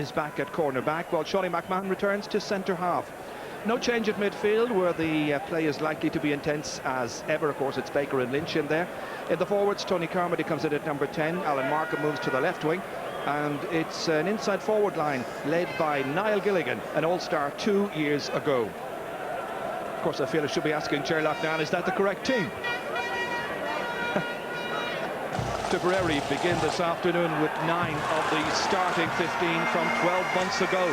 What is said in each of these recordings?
is back at cornerback, while Shawnee McMahon returns to centre half. No change at midfield, where the play is likely to be intense as ever. Of course, it's Baker and Lynch in there. In the forwards, Tony Carmody comes in at number 10. Alan Markham moves to the left wing. And it's an inside forward line led by Niall Gilligan, an all-star 2 years ago. Of course, I feel I should be asking Sherlock now, is that the correct team? Tipperary begin this afternoon with 9 of the starting 15 from 12 months ago.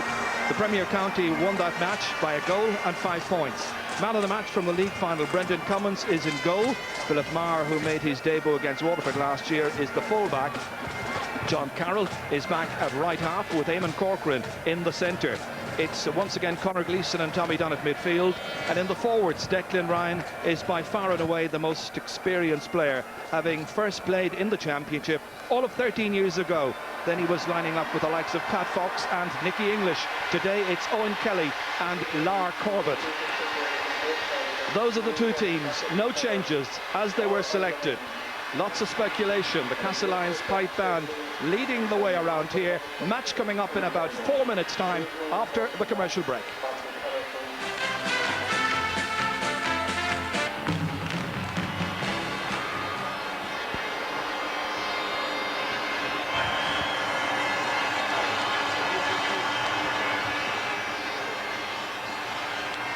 The Premier County won that match by a goal and 5 points. Man of the match from the league final, Brendan Cummins, is in goal. Philip Maher, who made his debut against Waterford last year, is the fullback. John Carroll is back at right half with Eamon Corcoran in the centre. It's once again Conor Gleeson and Tommy Dunn at midfield. And in the forwards, Declan Ryan is by far and away the most experienced player, having first played in the Championship all of 13 years ago. Then he was lining up with the likes of Pat Fox and Nicky English. Today it's Owen Kelly and Lar Corbett. Those are the two teams, no changes as they were selected. Lots of speculation. The Castlelyons Pipe Band leading the way around here. Match coming up in about 4 minutes' time after the commercial break.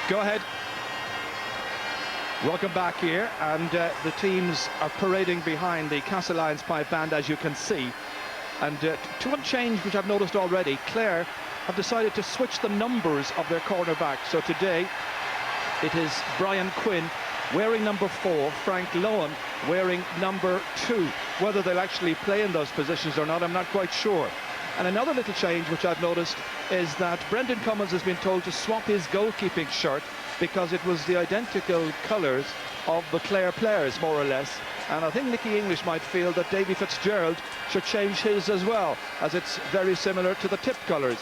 Go ahead. Welcome back here, and the teams are parading behind the Castlelyons Pipe Band, as you can see. And to one change which I've noticed already, Clare have decided to switch the numbers of their cornerback. So today it is Brian Quinn wearing number 4, Frank Lohan wearing number 2. Whether they'll actually play in those positions or not, I'm not quite sure. And another little change which I've noticed is that Brendan Cummins has been told to swap his goalkeeping shirt because it was the identical colours of the Clare players, more or less. And I think Nicky English might feel that Davy Fitzgerald should change his as well, as it's very similar to the tip colours.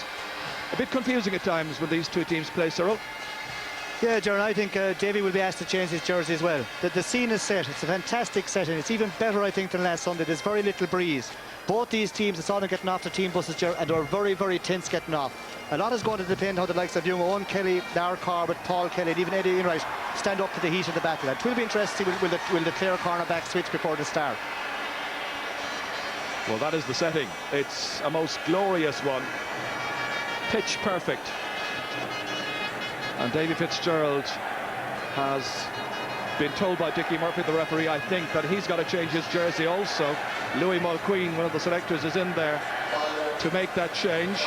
A bit confusing at times when these two teams play, Cyril. Yeah, Jaron, I think Davy will be asked to change his jersey as well. The scene is set. It's a fantastic setting. It's even better, I think, than last Sunday. There's very little breeze. Both these teams, it's all getting off the team buses, Jaron, and they're very, very tense getting off. A lot is going to depend how the likes of young Owen Kelly, Lar Corbett, Paul Kelly, and even Eddie Enright stand up to the heat of the battle. And it will be interesting to see will the Clare cornerback switch before the start. Well, that is the setting. It's a most glorious one. Pitch perfect. And Davy Fitzgerald has been told by Dickie Murphy, the referee, I think, that he's got to change his jersey also. Louis Mulqueen, one of the selectors, is in there to make that change.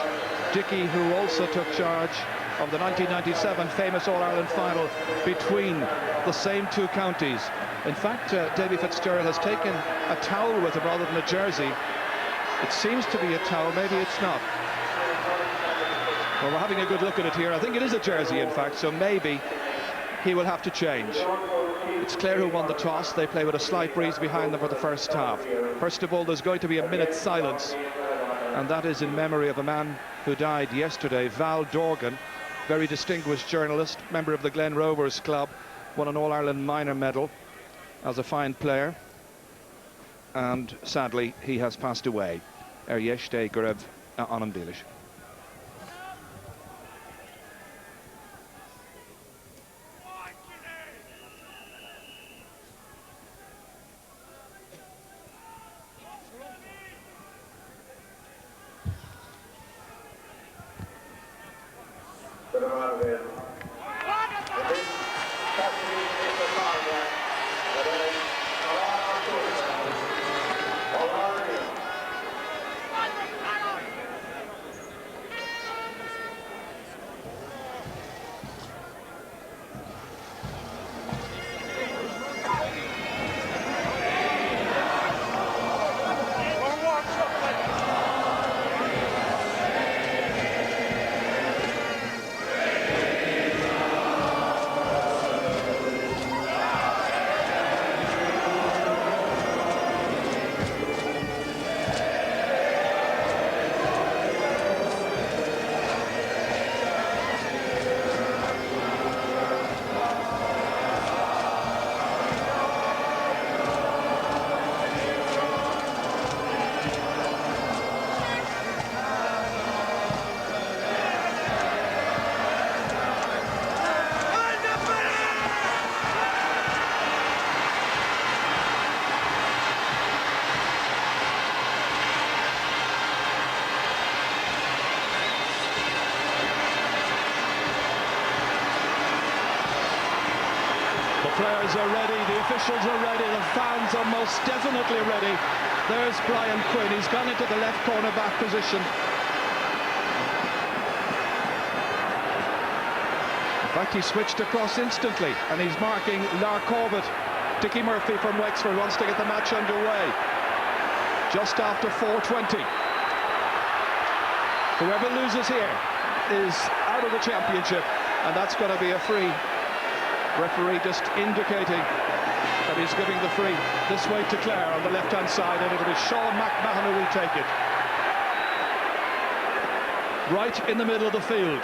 Dickie, who also took charge of the 1997 famous All-Ireland final between the same two counties. In fact, Davy Fitzgerald has taken a towel with him rather than a jersey. It seems to be a towel, maybe it's not. Well, we're having a good look at it here. I think it is a jersey, in fact, so maybe he will have to change. It's Clare who won the toss. They play with a slight breeze behind them for the first half. First of all, there's going to be a minute's silence, and that is in memory of a man who died yesterday, Val Dorgan, very distinguished journalist, member of the Glen Rovers Club, won an All-Ireland minor medal as a fine player, and sadly he has passed away. Yesterday, Gurev Anam Dilish. players are ready, the officials are ready, the fans are most definitely ready. There's Brian Quinn, he's gone into the left corner back position. In fact, he switched across instantly, and he's marking Lar Corbett. Dickie Murphy from Wexford wants to get the match underway. Just after 4:20. Whoever loses here is out of the championship, and that's going to be a free. Referee just indicating that he's giving the free this way to Clare on the left-hand side, and it'll be Sean McMahon who will take it. Right in the middle of the field.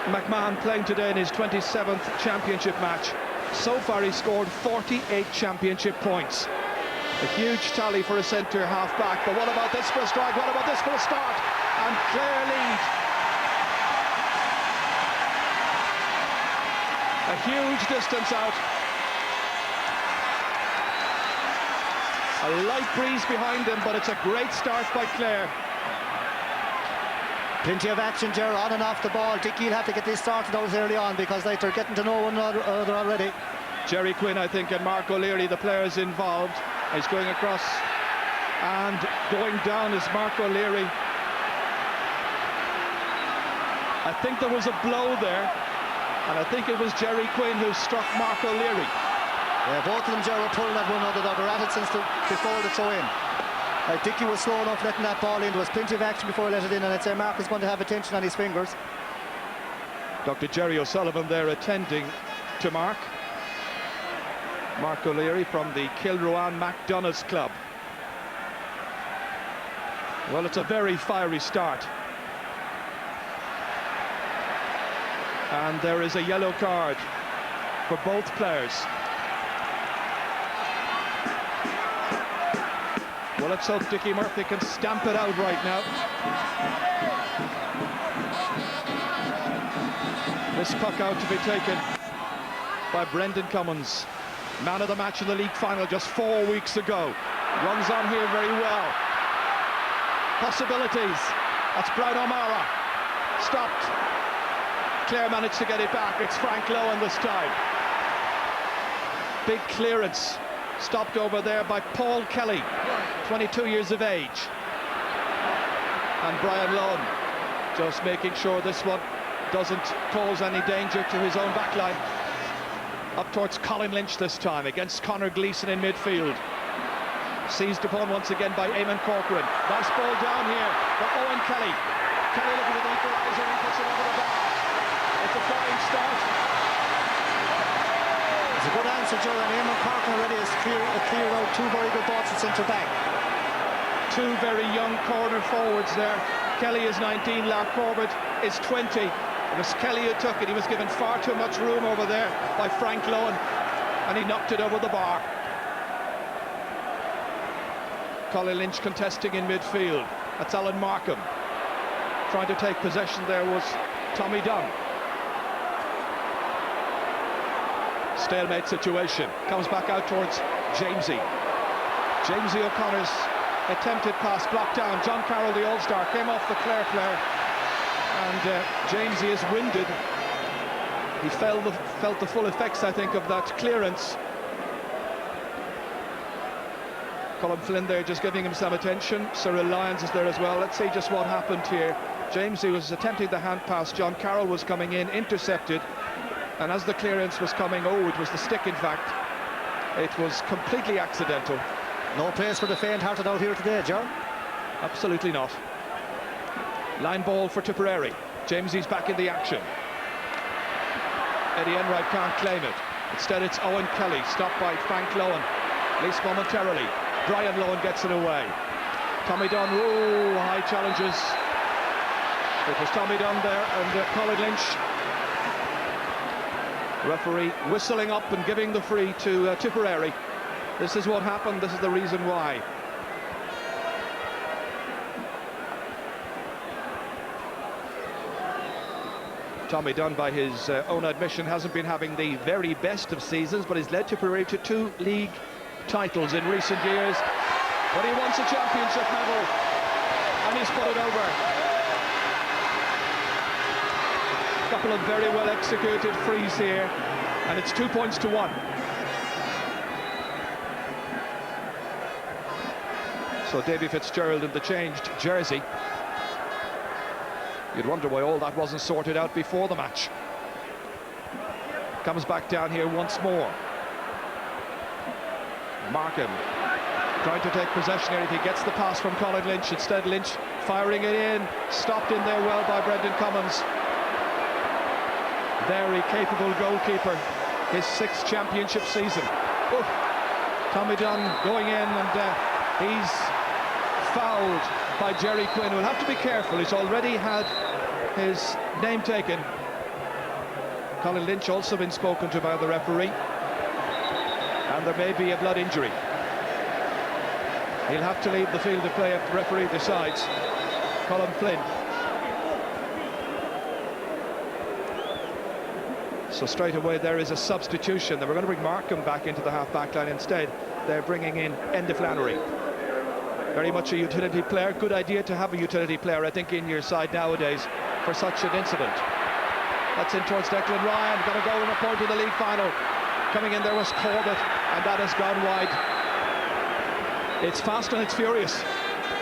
McMahon playing today in his 27th championship match. So far he's scored 48 championship points. A huge tally for a centre half-back, but what about this for a strike? What about this for a start? And Clare lead. A huge distance out. A light breeze behind them, but it's a great start by Clare. Plenty of action, Ger, on and off the ball. Dickie will have to get this started out early on because they're getting to know one another already. Jerry Quinn, I think, and Mark O'Leary, the players involved. He's going across, and going down is Mark O'Leary. I think there was a blow there, and I think it was Jerry Quinn who struck Mark O'Leary. Yeah, both of them, Ger, were pulling at one another. They were at it since before the throw-in. Dickie was slow enough letting that ball in. There was plenty of action before he let it in, and I'd say Mark is going to have attention on his fingers. Dr. Jerry O'Sullivan there attending to Mark. Mark O'Leary from the Kilruan MacDonough's club. Well, it's a very fiery start. And there is a yellow card for both players. Well, let's hope Dickie Murphy can stamp it out right now. This puck out to be taken by Brendan Cummins. Man of the match in the league final just 4 weeks ago. Runs on here very well. Possibilities. That's Brian O'Mara. Stopped. Clare managed to get it back. It's Frank Lowen this time. Big clearance. Stopped over there by Paul Kelly, 22 years of age. And Brian Lowen just making sure this one doesn't pose any danger to his own backline. Up towards Colin Lynch this time, against Conor Gleeson in midfield. Seized upon once again by Eamon Corcoran. Nice ball down here for Owen Kelly. Kelly looking at the equaliser, he puts it over the bar. It's a flying start. It's a good answer, Joe, and Eamon Corcoran already has cleared out two very good balls at centre back. Two very young corner forwards there. Kelly is 19, Lar Corbett is 20. It was Kelly who took it. He was given far too much room over there by Frank Lowen, and he knocked it over the bar. Colin Lynch contesting in midfield. That's Alan Markham. Trying to take possession there was Tommy Dunn. Stalemate situation. Comes back out towards Jamesy. Jamesy O'Connor's attempted pass blocked down. John Carroll, the All-Star, came off the Clare player. And Jamesy is winded. He felt the full effects, I think, of that clearance. Colin Flynn there just giving him some attention. Cyril Lyons is there as well. Let's see just what happened here. Jamesy was attempting the hand pass. John Carroll was coming in, intercepted. And as the clearance was coming, it was the stick, in fact. It was completely accidental. No place for the faint-hearted out here today, John. Absolutely not. Line ball for Tipperary. Jamesy's back in the action. Eddie Enright can't claim it. Instead it's Owen Kelly, stopped by Frank Lowen, at least momentarily. Brian Lowen gets it away. Tommy Dunn, high challenges. It was Tommy Dunn there, and Colin Lynch. Referee whistling up and giving the free to Tipperary. This is what happened, this is the reason why. Tommy Dunn, by his own admission, hasn't been having the very best of seasons, but he's led Tipperary to 2 league titles in recent years. But he wants a championship medal, and he's put it over. Got couple of very well executed frees here, and it's 2 points to 1. So Davy Fitzgerald in the changed jersey. You'd wonder why all that wasn't sorted out before the match. Comes back down here once more. Markham trying to take possession here. He gets the pass from Colin Lynch. Instead, Lynch firing it in. Stopped in there well by Brendan Cummins. Very capable goalkeeper. His 6th championship season. Oof. Tommy Dunn going in, and he's fouled by Jerry Quinn. We'll have to be careful. He's already had his name taken. Colin Lynch also been spoken to by the referee, and there may be a blood injury. He'll have to leave the field of play if the referee decides. Colin Flynn. So straight away there is a substitution. They were going to bring Markham back into the half-back line. Instead, they're bringing in Enda Flannery. Very much a utility player. Good idea to have a utility player, I think, in your side nowadays for such an incident. That's in towards Declan Ryan. Got to go in a point of the league final. Coming in there was Corbett, and that has gone wide. It's fast and it's furious.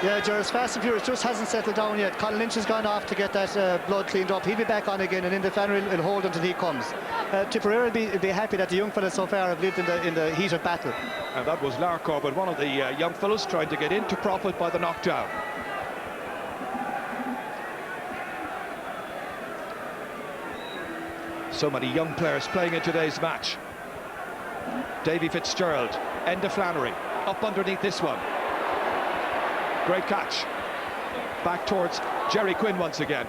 Yeah, Ger, it's fast and furious. Just hasn't settled down yet. Colin Lynch has gone off to get that blood cleaned up. He'll be back on again, and Enda Flannery will hold until he comes. Tipperary will be happy that the young fellas so far have lived in the heat of battle. And that was Lar Corbett, one of the young fellas trying to get in to profit by the knockdown. So many young players playing in today's match. Davy Fitzgerald, Enda Flannery, up underneath this one. Great catch. Back towards Jerry Quinn once again.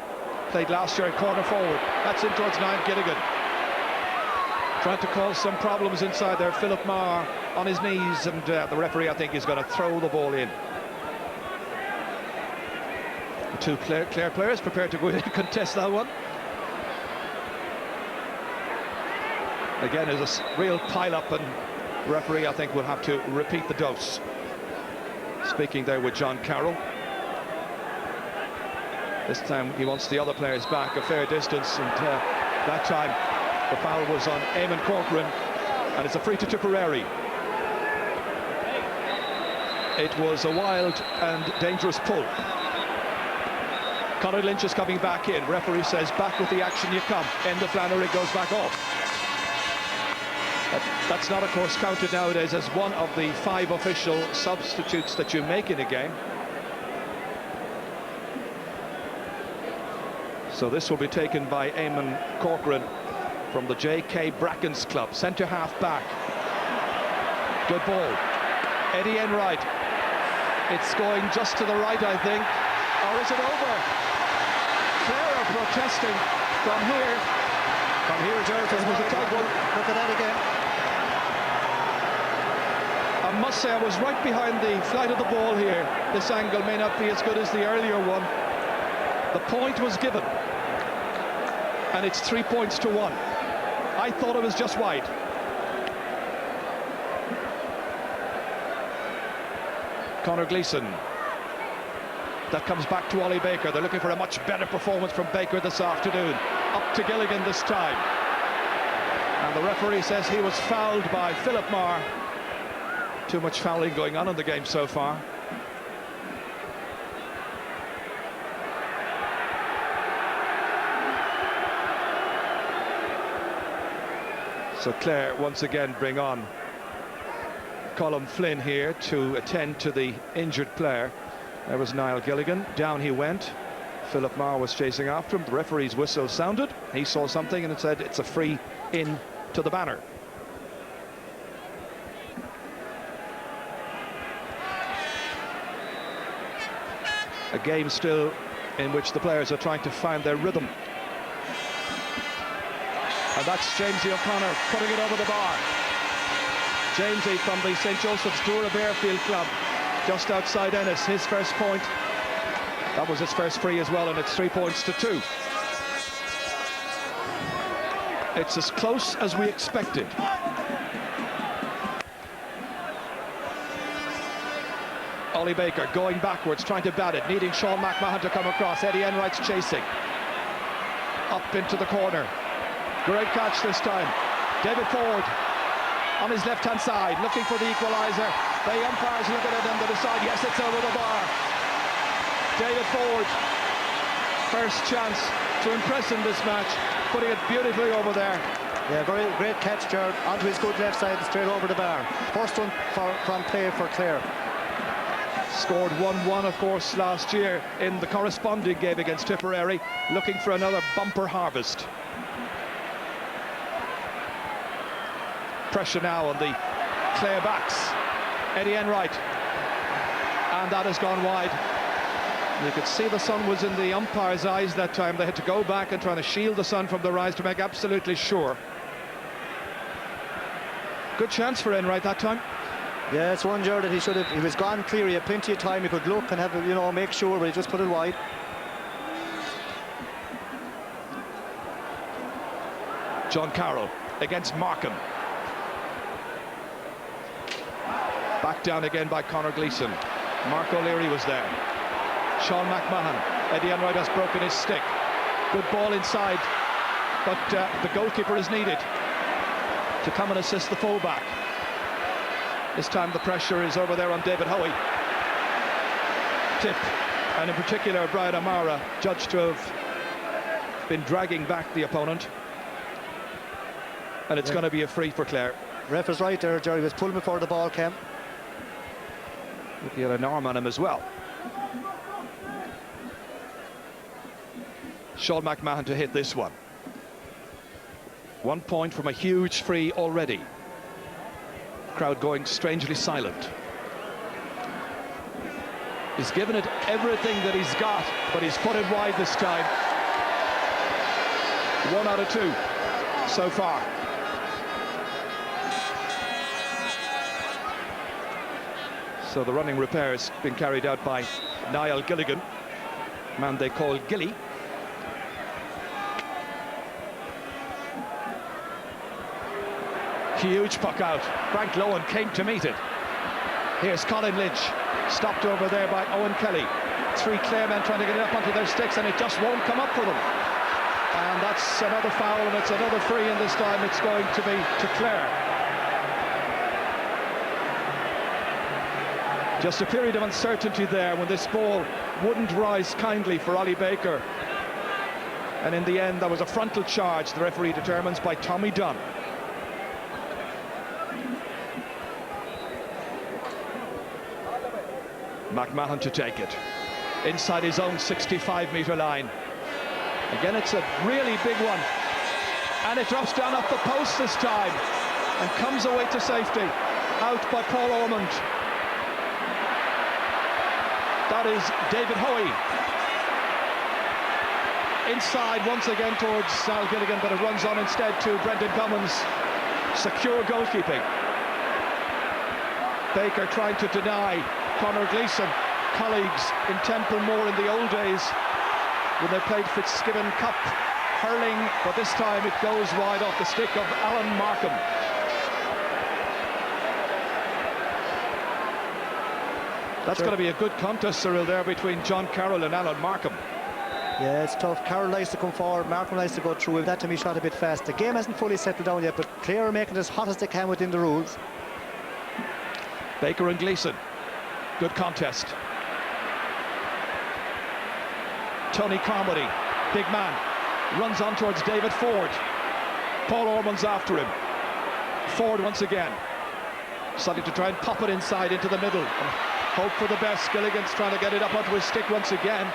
Played last year in corner forward. That's in towards Niall Gilligan. Trying to cause some problems inside there. Philip Maher on his knees, and the referee, I think, is going to throw the ball in. The two Clare players prepared to go in and contest that one. Again, there's a real pile-up, and the referee, I think, will have to repeat the dose. Speaking there with John Carroll. This time he wants the other players back a fair distance, and that time the foul was on Eamon Corcoran, and it's a free to Tipperary. It was a wild and dangerous pull. Conor Lynch is coming back in. Referee says, back with the action you come. Enda Flannery goes back off. That's not, of course, counted nowadays as one of the 5 official substitutes that you make in a game. So this will be taken by Eamon Corcoran from the J.K. Brackens club. Centre half back. Good ball. Eddie Enright. It's going just to the right, I think. Or is it over? Clare are protesting from here. From here, Jared, it was a tight one. Look at that again. I must say I was right behind the flight of the ball here. This angle may not be as good as the earlier one. The point was given, and it's 3 points to 1. I thought it was just wide. Conor Gleeson. That comes back to Ollie Baker. They're looking for a much better performance from Baker this afternoon. Up to Gilligan this time. And the referee says he was fouled by Philip Maher. Too much fouling going on in the game so far. So Clare once again bring on Colin Flynn here to attend to the injured player. There was Niall Gilligan. Down he went. Philip Maher was chasing after him. The referee's whistle sounded. He saw something and it said it's a free in to the banner. A game still in which the players are trying to find their rhythm. And that's Jamesy O'Connor putting it over the bar. Jamesy from the St. Joseph's Dura Bearfield club, just outside Ennis, his first point. That was his first free as well, and it's 3 points to 2. It's as close as we expected. Ollie Baker going backwards, trying to bat it, needing Sean McMahon to come across. Eddie Enright's chasing. up into the corner. Great catch this time. David Ford on his left-hand side, looking for the equaliser. The umpires look at it and they decide, yes, it's over the bar. David Ford, first chance to impress in this match, putting it beautifully over there. Yeah, very great catch, Gerard, onto his good left side and straight over the bar. First one from play for Clare. Scored 1-1, of course, last year in the corresponding game against Tipperary, looking for another bumper harvest. Pressure now on the Clare backs. Eddie Enright, and that has gone wide. You could see the sun was in the umpire's eyes that time. They had to go back and try to shield the sun from the rise to make absolutely sure. Good chance for Enright that time. Yeah, it's one, Gerard, that he was gone clear. He had plenty of time. He could look and have, you know, make sure, but he just put it wide. John Carroll against Markham. Back down again by Conor Gleeson. Mark O'Leary was there. Sean McMahon. Eddie Enright has broken his stick. Good ball inside, but the goalkeeper is needed to come and assist the fullback. This time the pressure is over there on David Hoey. Tip, and in particular Brian O'Mara, judged to have been dragging back the opponent. And it's going to be a free for Clare. Ref is right there, Jerry was pulling before the ball came. He had an arm on him as well. Sean McMahon to hit this one. 1 point from a huge free already. Crowd going strangely silent. He's given it everything that he's got, but he's put it wide this time. 1 out of 2 so far. So the running repair has been carried out by Niall Gilligan, man they call Gilly. Huge puck out. Frank Lohan came to meet it. Here's Colin Lynch, stopped over there by Owen Kelly. 3 Clare men trying to get it up onto their sticks, and it just won't come up for them. And that's another foul, and it's another free, and this time it's going to be to Clare. Just a period of uncertainty there when this ball wouldn't rise kindly for Ollie Baker. And in the end, there was a frontal charge, the referee determines, by Tommy Dunn. McMahon to take it. Inside his own 65-metre line. Again, it's a really big one. And it drops down off the post this time. And comes away to safety. Out by Paul Ormond. That is David Hoey. Inside once again towards Niall Gilligan, but it runs on instead to Brendan Cummins. Secure goalkeeping. Baker trying to deny Conor Gleeson. Colleagues in Templemore in the old days when they played Fitzgibbon Cup hurling, but this time it goes wide off the stick of Alan Markham. That's going to be a good contest, Cyril, there between John Carroll and Alan Markham. Yeah, it's tough. Carroll likes to come forward, Markham likes to go through. That time he shot a bit fast. The game hasn't fully settled down yet, but Clare are making it as hot as they can within the rules. Baker and Gleeson. Good contest. Tony Carmody, big man, runs on towards David Ford. Paul Ormond's after him. Ford once again. Starting to try and pop it inside into the middle. Hope for the best. Gilligan's trying to get it up onto his stick once again.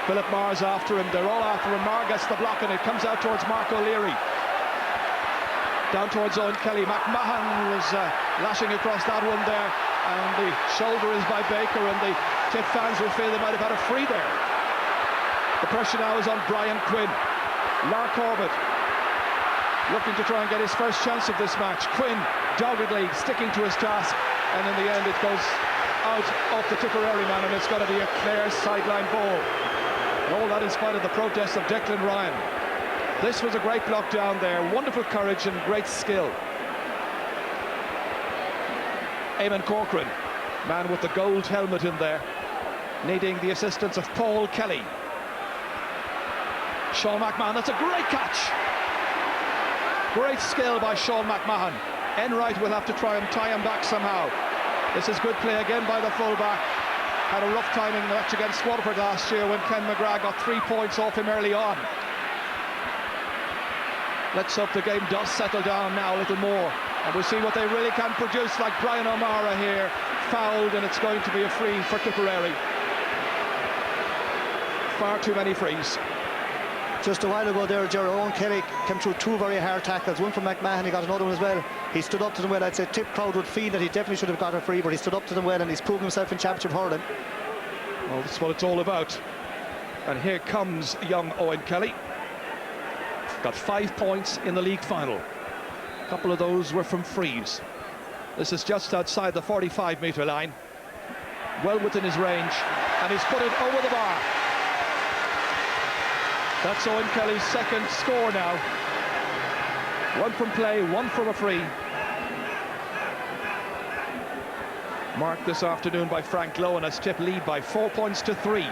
Philip Marr's after him. They're all after him. Marr gets the block and it comes out towards Mark O'Leary. Down towards Owen Kelly. McMahon was lashing across that one there. And the shoulder is by Baker, and the Tip fans will feel they might have had a free there. The pressure now is on Brian Quinn. Lark Corbett looking to try and get his first chance of this match. Quinn doggedly sticking to his task, and in the end it goes out of the Tipperary man, and it's going to be a Clare sideline ball. And all that in spite of the protests of Declan Ryan. This was a great block down there, wonderful courage and great skill. Eamon Corcoran, man with the gold helmet in there, needing the assistance of Paul Kelly. Sean McMahon, that's a great catch. Great skill by Sean McMahon. Enright will have to try and tie him back somehow. This is good play again by the fullback. Had a rough timing match against Waterford last year when Ken McGrath got 3 points off him early on. Let's hope the game does settle down now a little more, and we'll see what they really can produce, like Brian O'Mara here, fouled, and it's going to be a free for Tipperary. Far too many frees. Just a while ago there, Gerard, Owen Kelly came through 2 very hard tackles, one from McMahon, he got another one as well. He stood up to them well. I'd say Tip crowd would feel that he definitely should have got a free, but he stood up to them well, and he's proven himself in Championship hurling. Well, that's what it's all about. And here comes young Owen Kelly. Got 5 points in the league final. A couple of those were from frees. This is just outside the 45-metre line. Well within his range, and he's put it over the bar. That's Owen Kelly's second score now. 1 from play, 1 from a free. Marked this afternoon by Frank Lowen as Tip lead by 4 points to 3.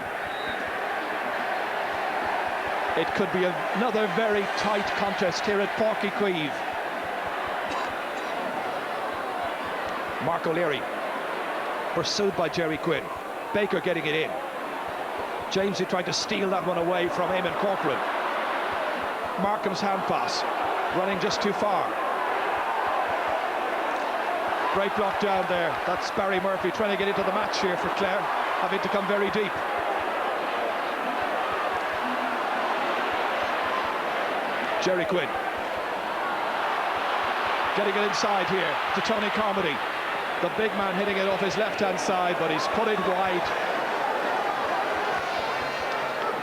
It could be another very tight contest here at Páirc Uí Chaoimh. Mark O'Leary pursued by Jerry Quinn. Baker getting it in. Jamesy tried to steal that one away from Eamon Corcoran. Markham's hand pass, running just too far. Great block down there. That's Barry Murphy trying to get into the match here for Clare, having to come very deep. Jerry Quinn getting it inside here to Tony Carmody. The big man hitting it off his left-hand side, but he's put it wide.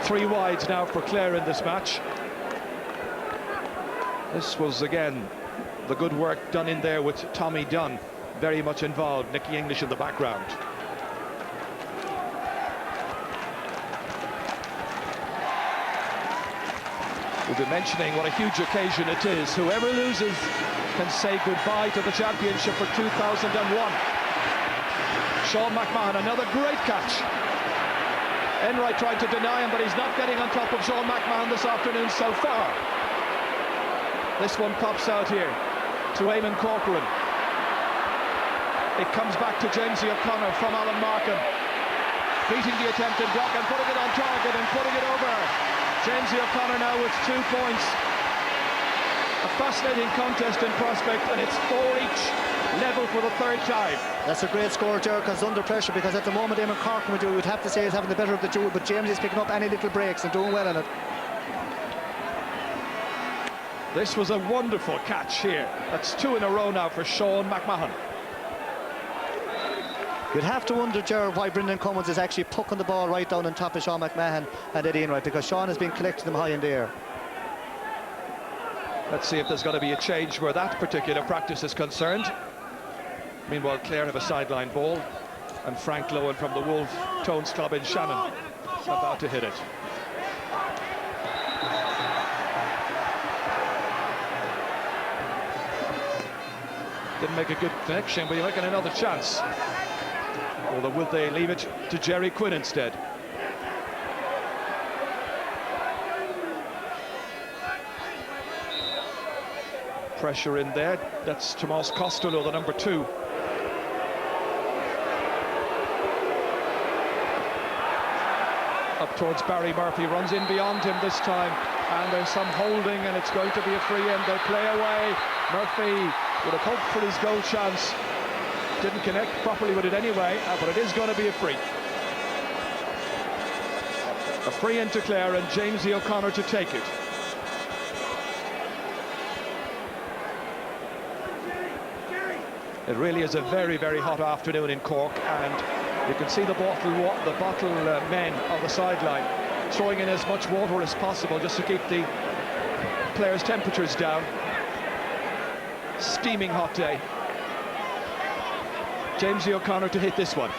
3 wides now for Clare in this match. This was, again, the good work done in there with Tommy Dunn, very much involved, Nicky English in the background. We'll be mentioning what a huge occasion it is. Whoever loses can say goodbye to the championship for 2001. Sean McMahon, another great catch. Enright tried to deny him, but he's not getting on top of Sean McMahon this afternoon so far. This one pops out here to Eamon Corcoran. It comes back to Jamesy O'Connor from Alan Markham. Beating the attempted block and putting it on target and putting it over. Jamesy O'Connor now with 2 points. A fascinating contest in prospect, and it's 4 each, level for the 3rd time. That's a great score, Gerard, because under pressure, because at the moment Eamon Corcoran would have to say is having the better of the duel, but James is picking up any little breaks and doing well in it. This was a wonderful catch here. That's 2 in a row now for Sean McMahon. You'd have to wonder, Gerard, why Brendan Cummins is actually pucking the ball right down on top of Sean McMahon and Eddie Enright, because Sean has been collecting them high in the air. Let's see if there's going to be a change where that particular practice is concerned. Meanwhile, Clare have a sideline ball, and Frank Lowen from the Wolf Tones Club in Shannon about to hit it. Didn't make a good connection, but you're making another chance. Or will they leave it to Jerry Quinn instead? Pressure in there. That's Tomas Costello, the number 2. Up towards Barry Murphy, runs in beyond him this time, and there's some holding, and it's going to be a free, and they'll play away. Murphy would have hoped for his goal chance. Didn't connect properly with it anyway, but it is going to be a free. A free into Clare, and Jamesy O'Connor to take it. It really is a very, very hot afternoon in Cork, and you can see the bottle men on the sideline throwing in as much water as possible just to keep the players' temperatures down. Steaming hot day. Jamesy O'Connor to hit this one.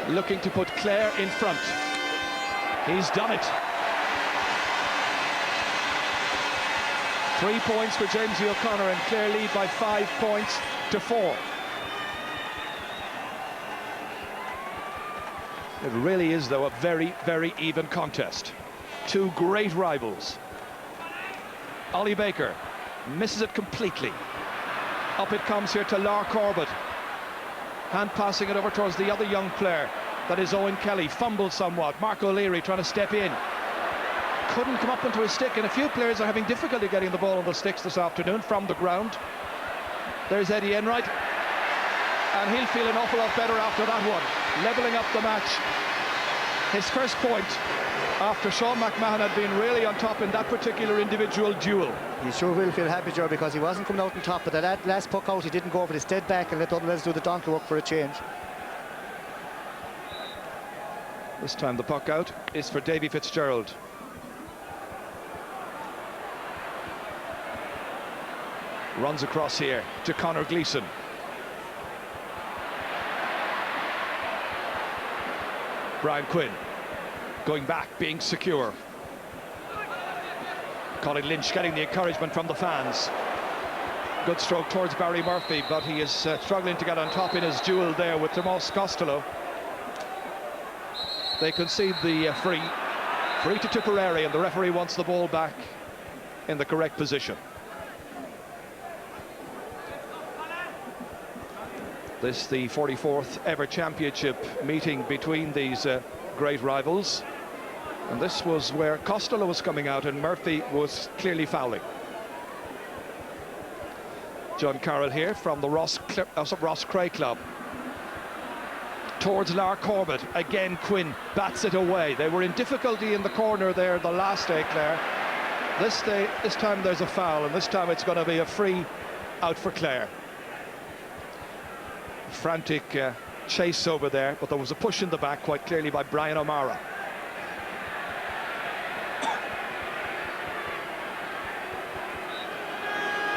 Looking to put Clare in front. He's done it. 3 points for Jamesy O'Connor, and Clare lead by 5 points to 4. It really is, though, a very, very even contest. Two great rivals. Ollie Baker misses it completely. Up it comes here to Lar Corbett. Hand passing it over towards the other young player. That is Owen Kelly. Fumbled somewhat. Mark O'Leary trying to step in. Couldn't come up into his stick, and a few players are having difficulty getting the ball on the sticks this afternoon from the ground. There's Eddie Enright, and he'll feel an awful lot better after that one. Levelling up the match. His first point after Sean McMahon had been really on top in that particular individual duel. He sure will feel happy, Joe, because he wasn't coming out on top, but that last puck out, he didn't go over it. He stayed back and let the other lads do the donkey work for a change. This time the puck out is for Davy Fitzgerald. Runs across here to Conor Gleeson. Brian Quinn going back, being secure. Colin Lynch getting the encouragement from the fans. Good stroke towards Barry Murphy, but he is struggling to get on top in his duel there with Tomas Costello. They concede the free to Tipperary, and the referee wants the ball back in the correct position. This the 44th ever championship meeting between these great rivals, and this was where Costello was coming out and Murphy was clearly fouling. John Carroll here from the Ross Cray Club. Towards Lar Corbett, again Quinn bats it away. They were in difficulty in the corner there the last day, Clare. This time there's a foul, and this time it's going to be a free out for Clare. Frantic chase over there, but there was a push in the back quite clearly by Brian O'Mara.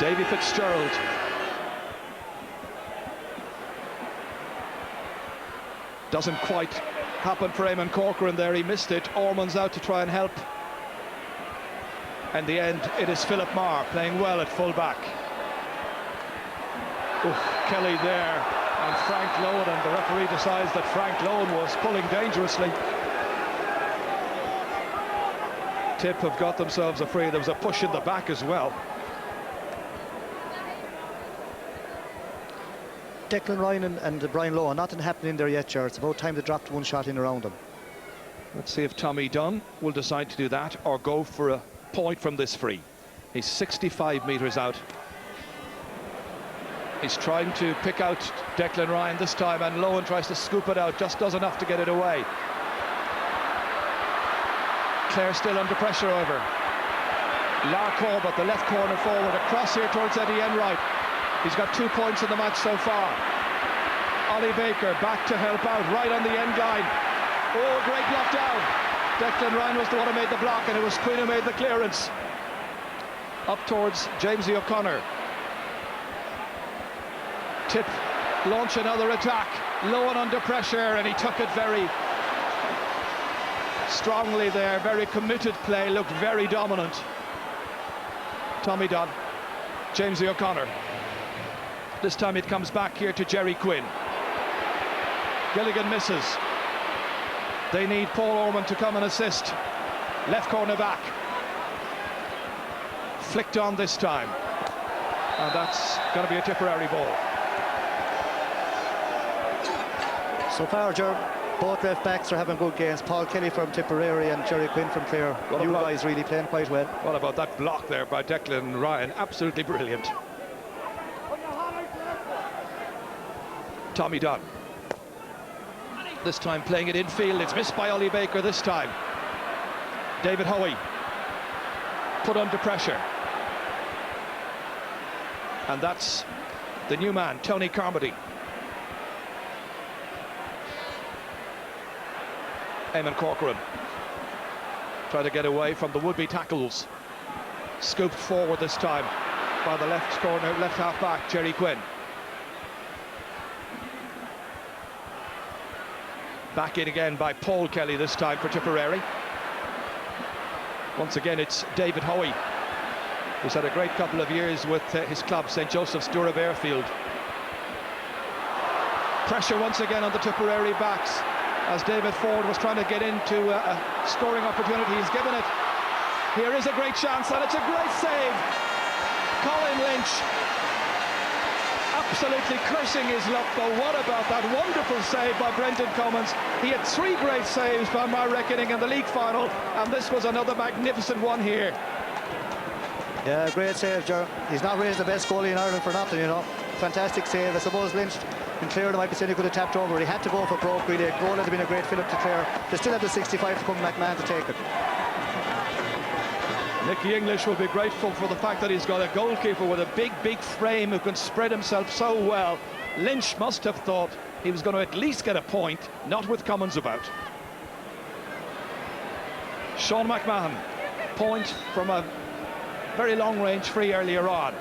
Davy Fitzgerald. Doesn't quite happen for Eamon Corcoran there, he missed it. Ormond's out to try and help. In the end, it is Philip Marr playing well at full back. Kelly there. And Frank Lowen, and the referee decides that Frank Lowen was pulling dangerously. Tip have got themselves a free. There was a push in the back as well. Declan Ryan and Brian Lowen, nothing happening there yet, Ger. It's about time they dropped one shot in around them. Let's see if Tommy Dunn will decide to do that or go for a point from this free. He's 65 metres out. He's trying to pick out Declan Ryan this time, and Lowen tries to scoop it out, just does enough to get it away. Clare still under pressure, however. Lar Corbett, the left corner forward, across here towards Eddie Enright. He's got 2 points in the match so far. Ollie Baker back to help out, right on the end line. Oh, great block down. Declan Ryan was the one who made the block, and it was Quinn who made the clearance. Up towards Jamesy O'Connor. Tip launch another attack. Lowen under pressure, and he took it very strongly there. Very committed play, looked very dominant. Tommy Dunn, Jamesy O'Connor. This time it comes back here to Jerry Quinn. Gilligan misses. They need Paul Ormond to come and assist. Left corner back. Flicked on this time, and that's going to be a Tipperary ball. So far, both left backs are having good games. Paul Kelly from Tipperary and Jerry Quinn from Clare. You guys really playing quite well. What about that block there by Declan Ryan? Absolutely brilliant. Tommy Dunn. This time playing it infield. It's missed by Ollie Baker this time. David Hoey put under pressure. And that's the new man, Tony Carmody. Eamon Corcoran trying to get away from the would-be tackles. Scooped forward this time by the left corner, left half back, Jerry Quinn. Back in again by Paul Kelly this time for Tipperary. Once again it's David Hoey, who's had a great couple of years with his club, St Joseph's Durham Airfield. Pressure once again on the Tipperary backs. as David Ford was trying to get into a scoring opportunity. He's given it. Here is a great chance, and it's a great save. Colin Lynch absolutely cursing his luck, but what about that wonderful save by Brendan Cummins? He had 3 great saves by my reckoning in the league final, and this was another magnificent one here. Yeah, great save, Ger. He's not raised the best goalie in Ireland for nothing, you know. Fantastic save. I suppose Lynch and Clare, they might be saying he could have tapped over. He had to go for broke, really. A goal would have been a great fill-up to Clare. They still have the 65 to come McMahon to take it. Nicky English will be grateful for the fact that he's got a goalkeeper with a big frame who can spread himself so well. Lynch must have thought he was going to at least get a point, not with Cummins about. Sean McMahon, point from a very long-range free earlier on.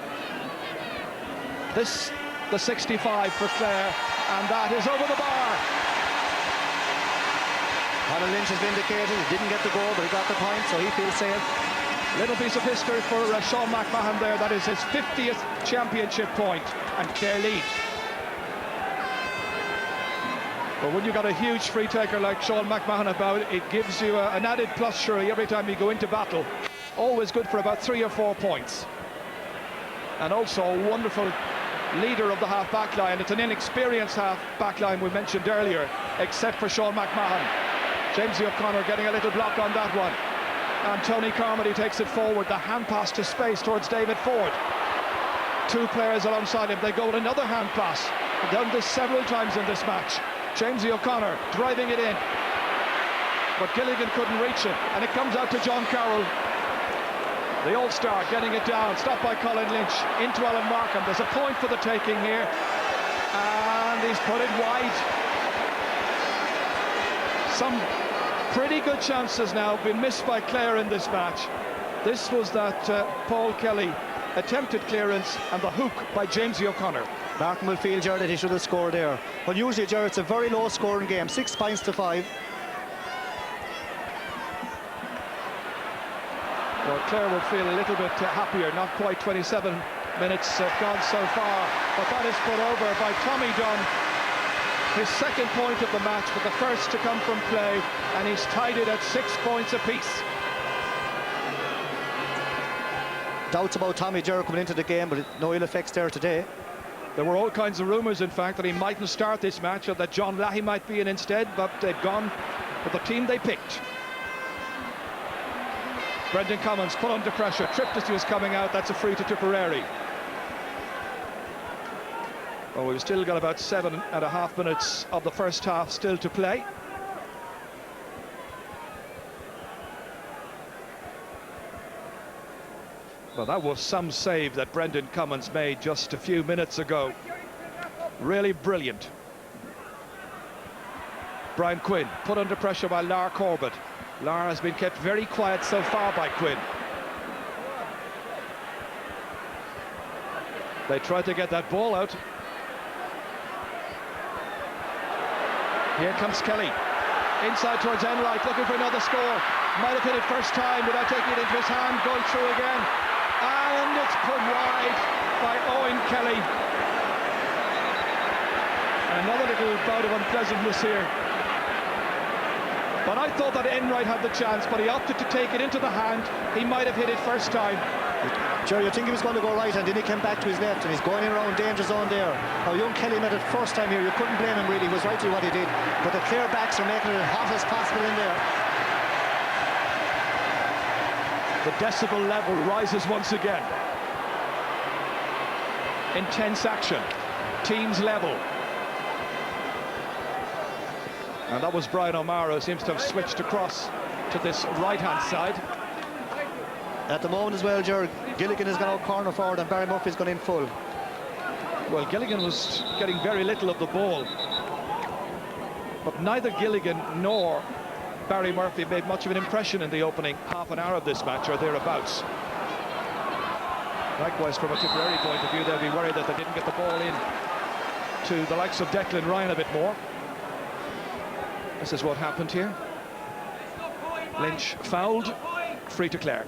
This, the 65 for Clare, and that is over the bar. Colin Lynch has vindicated. He didn't get the goal, but he got the point, so he feels safe. Little piece of history for Sean McMahon there. That is his 50th championship point, and Clare lead. But when you've got a huge free taker like Sean McMahon about, it gives you an added plus, surely, every time you go into battle. Always good for about 3 or 4 points. And also a wonderful leader of the half-back line. It's an inexperienced half-back line we mentioned earlier, except for Sean McMahon. James O'Connor getting a little block on that one. And Tony Carmody takes it forward, the hand pass to space towards David Ford. 2 players alongside him, they go with another hand pass. They've done this several times in this match. James O'Connor driving it in, but Gilligan couldn't reach it, and it comes out to John Carroll, the All-Star, getting it down, stopped by Colin Lynch, into Alan Markham. There's a point for the taking here, and he's put it wide. Some pretty good chances now been missed by Clare in this match. This was that Paul Kelly attempted clearance and the hook by James O'Connor. Markham will feel, Ger, that he should have scored there. But usually, Ger, it's a very low scoring game, 6 points to 5. Well, Clare will feel a little bit happier. Not quite 27 minutes gone so far, but that is put over by Tommy Dunn. His 2nd point of the match, but the first to come from play, and he's tied it at 6 points apiece. Doubts about Tommy Ger coming into the game, but no ill effects there today. There were all kinds of rumours, in fact, that he mightn't start this match, or that John Lahey might be in instead, but they've gone with the team they picked. Brendan Cummins put under pressure. Triptist was coming out. That's a free to Tipperary. Well, we've still got about 7.5 minutes of the first half still to play. Well, that was some save that Brendan Cummins made just a few minutes ago. Really brilliant. Brian Quinn put under pressure by Lar Corbett. Lar has been kept very quiet so far by Quinn. They tried to get that ball out. Here comes Kelly. Inside towards Enright, looking for another score. Might have hit it first time without taking it into his hand. Going through again. And it's put wide by Owen Kelly. Another little bout of unpleasantness here. But I thought that Enright had the chance, but he opted to take it into the hand. He might have hit it first time. Sure, you think he was going to go right, and then he came back to his left, and he's going in around danger zone there. Now, young Kelly made it first time here. You couldn't blame him, really. He was right to what he did. But the Clare backs are making it as hot as possible in there. The decibel level rises once again. Intense action. Teams level. And that was Brian O'Mara, who seems to have switched across to this right-hand side. At the moment as well, Ger, Gilligan has gone out corner forward and Barry Murphy's gone in full. Well, Gilligan was getting very little of the ball. But neither Gilligan nor Barry Murphy made much of an impression in the opening half an hour of this match, or thereabouts. Likewise, from a Tipperary point of view, they'll be worried that they didn't get the ball in to the likes of Declan Ryan a bit more. This is what happened here. Lynch fouled, free to Clare.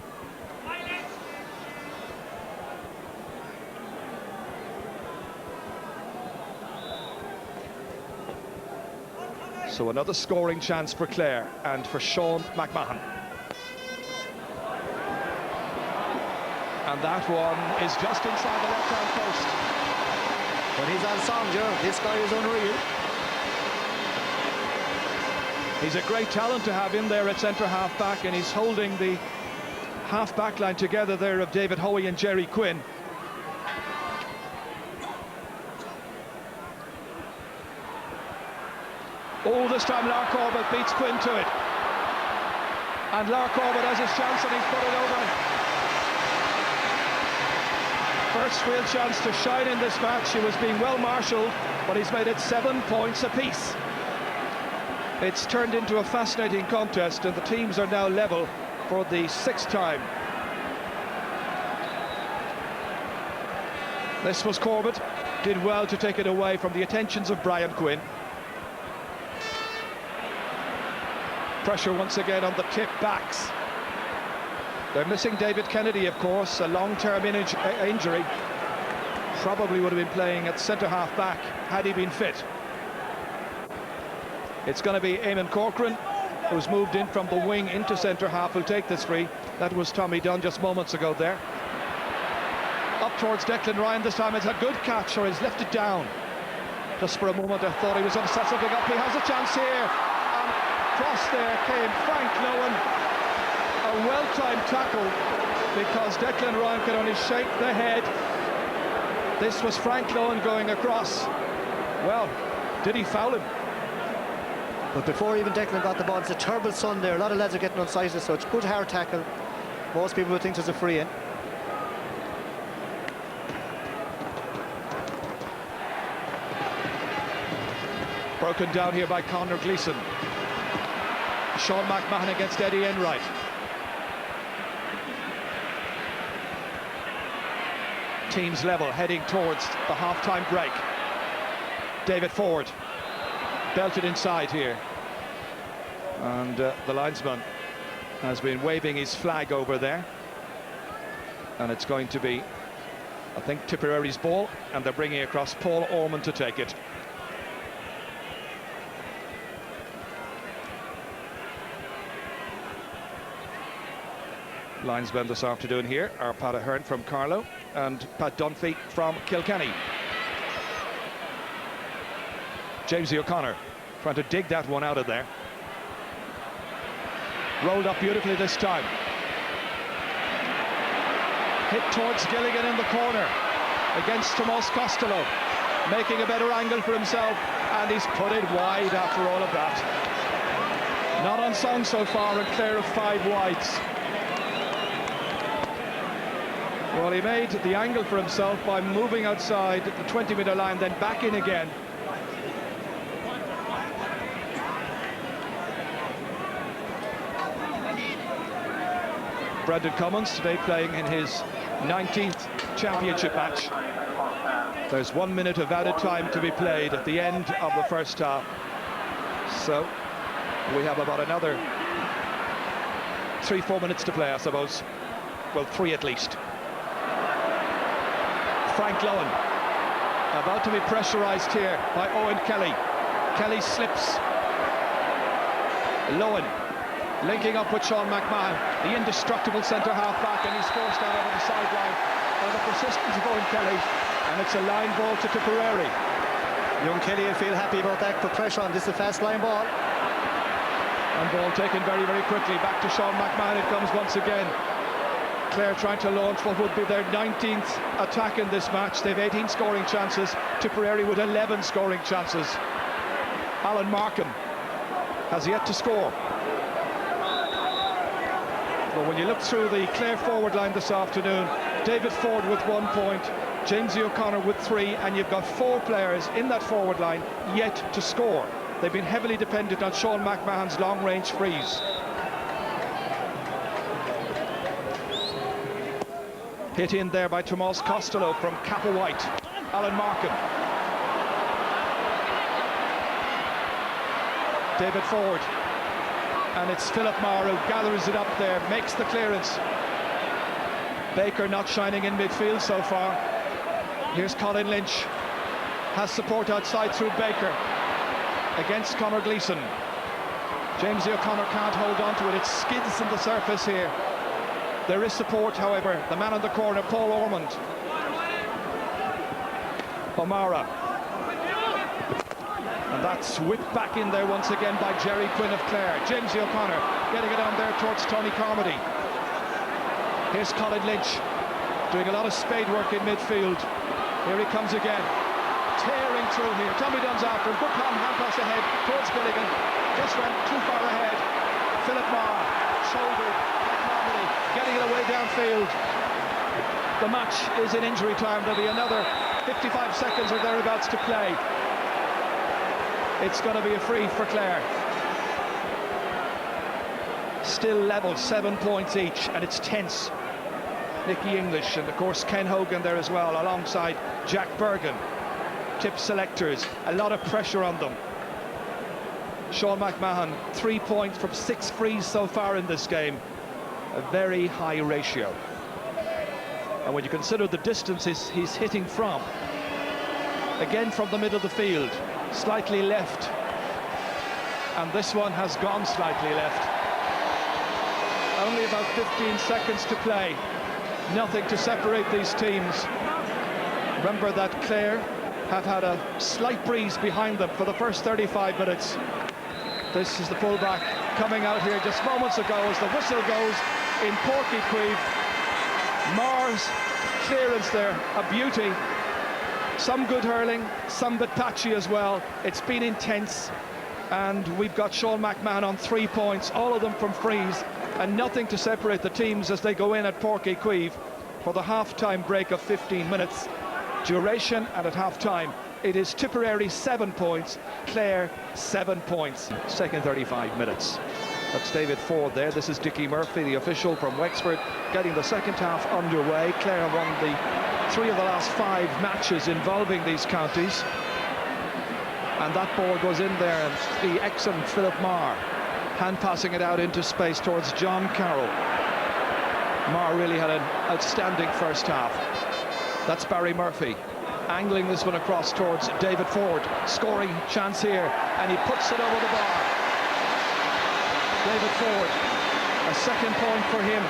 So another scoring chance for Clare and for Sean McMahon. And that one is just inside the left-hand post. When he's on song, Ger, this guy is unreal. He's a great talent to have in there at centre half-back, and he's holding the half-back line together there of David Hoey and Jerry Quinn. Oh, this time Lark Corbett beats Quinn to it. And Lark Corbett has his chance and he's put it over. First real chance to shine in this match. He was being well marshalled, but he's made it 7 points apiece. It's turned into a fascinating contest, and the teams are now level for the 6th time. This was Corbett, did well to take it away from the attentions of Brian Quinn. Pressure once again on the tip backs. They're missing David Kennedy, of course, a long-term injury. Probably would have been playing at centre half back had he been fit. It's going to be Eamon Corcoran, who's moved in from the wing into centre half, who'll take this free. That was Tommy Dunn just moments ago there. Up towards Declan Ryan this time. It's a good catch, or he's left it down. Just for a moment I thought he was going to set something up. He has a chance here. And across there came Frank Lowen. A well-timed tackle, because Declan Ryan could only shake the head. This was Frank Lowen going across. Well, did he foul him? But before even Declan got the ball, it's a terrible sun there. A lot of lads are getting unsighted, so it's a good hard tackle. Most people would think there's a free in. Broken down here by Conor Gleeson. Sean McMahon against Eddie Enright. Teams level, heading towards the half-time break. David Ford belted inside here, and the linesman has been waving his flag over there, and it's going to be, I think, Tipperary's ball, and they're bringing across Paul Orman to take it. Linesmen this afternoon here are Pat Ahern from Carlow and Pat Dunphy from Kilkenny. Jamesy O'Connor trying to dig that one out of there. Rolled up beautifully this time. Hit towards Gilligan in the corner against Tomas Costello, making a better angle for himself, and he's put it wide after all of that. Not on song so far, and Clare of 5 wides. Well, he made the angle for himself by moving outside the 20-metre line, then back in again. Brendan Cummins today playing in his 19th championship match. There's 1 minute of added time to be played at the end of the first half. So we have about another 3-4 minutes to play, I suppose. Well, 3 at least. Frank Lowen about to be pressurised here by Owen Kelly. Kelly slips. Lowen linking up with Sean McMahon, the indestructible centre half back, and he's forced out over the sideline by the persistence of Owen Kelly, and it's a line ball to Tipperary. Young Kelly will feel happy about that. Put pressure on. This is a fast line ball. And ball taken very, very quickly. Back to Sean McMahon it comes once again. Clare trying to launch what would be their 19th attack in this match. They've 18 scoring chances. Tipperary with 11 scoring chances. Alan Markham has yet to score. But when you look through the Clare forward line this afternoon, David Ford with 1 point, Jamesy O'Connor with 3, and you've got 4 players in that forward line yet to score. They've been heavily dependent on Sean McMahon's long-range frees. Hit in there by Tomas Costello from Kappa White. Alan Markham. David Ford. And it's Philip Maher who gathers it up there, makes the clearance. Baker not shining in midfield so far. Here's Colin Lynch. Has support outside through Baker. against Conor Gleeson. James O'Connor can't hold on to it. It skids on the surface here. There is support, however. The man in the corner, Paul Ormond. O'Mara. And that's whipped back in there once again by Jerry Quinn of Clare. James O'Connor getting it on there towards Tony Carmody. Here's Colin Lynch doing a lot of spade work in midfield. Here he comes again. Tearing through here. Tommy Dunn's after him. Good hand pass ahead towards Billigan. Just went too far ahead. Philip Marr, shouldered by Carmody, getting it away downfield. The match is in injury time. There'll be another 55 seconds or thereabouts to play. It's going to be a free for Clare. Still level, 7 points each, and it's tense. Nicky English and of course Ken Hogan there as well, alongside Jack Bergen. Tip selectors, a lot of pressure on them. Sean McMahon, 3 points from 6 frees so far in this game. A very high ratio. And when you consider the distances he's hitting from, again from the middle of the field, slightly left, and this one has gone slightly left. Only about 15 seconds to play. Nothing to separate these teams. Remember that Clare have had a slight breeze behind them for the first 35 minutes. This is the fullback coming out here just moments ago as the whistle goes in Porky Queeve. Marr's clearance there, a beauty. Some good hurling, some bit patchy as well. It's been intense, and we've got Sean McMahon on 3 points, all of them from frees, and nothing to separate the teams as they go in at Porky Queeve for the half-time break of 15 minutes. Duration, and at half-time it is Tipperary 7 points, Clare 7 points. Second 35 minutes. That's David Ford there. This is Dickie Murphy, the official from Wexford, getting the second half underway. Clare have won the 3 of the last 5 matches involving these counties. And that ball goes in there, and the excellent Philip Marr hand passing it out into space towards John Carroll. Marr really had an outstanding first half. That's Barry Murphy angling this one across towards David Ford. Scoring chance here, and he puts it over the bar. David Ford, a second point for him.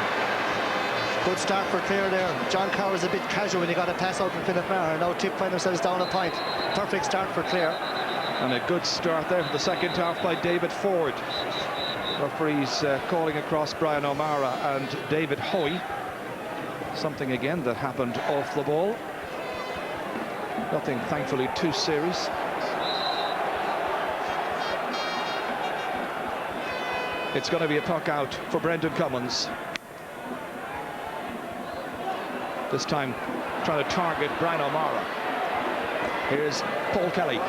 Good start for Clare there. John Carroll was a bit casual when he got a pass out from Philip Marr, and now Tip find themselves down a point. Perfect start for Clare. And a good start there for the second half by David Ford. Referees calling across Brian O'Mara and David Hoy. Something again that happened off the ball. Nothing, thankfully, too serious. It's going to be a puck out for Brendan Cummins. This time trying to target Brian O'Mara. Here's Paul Kelly.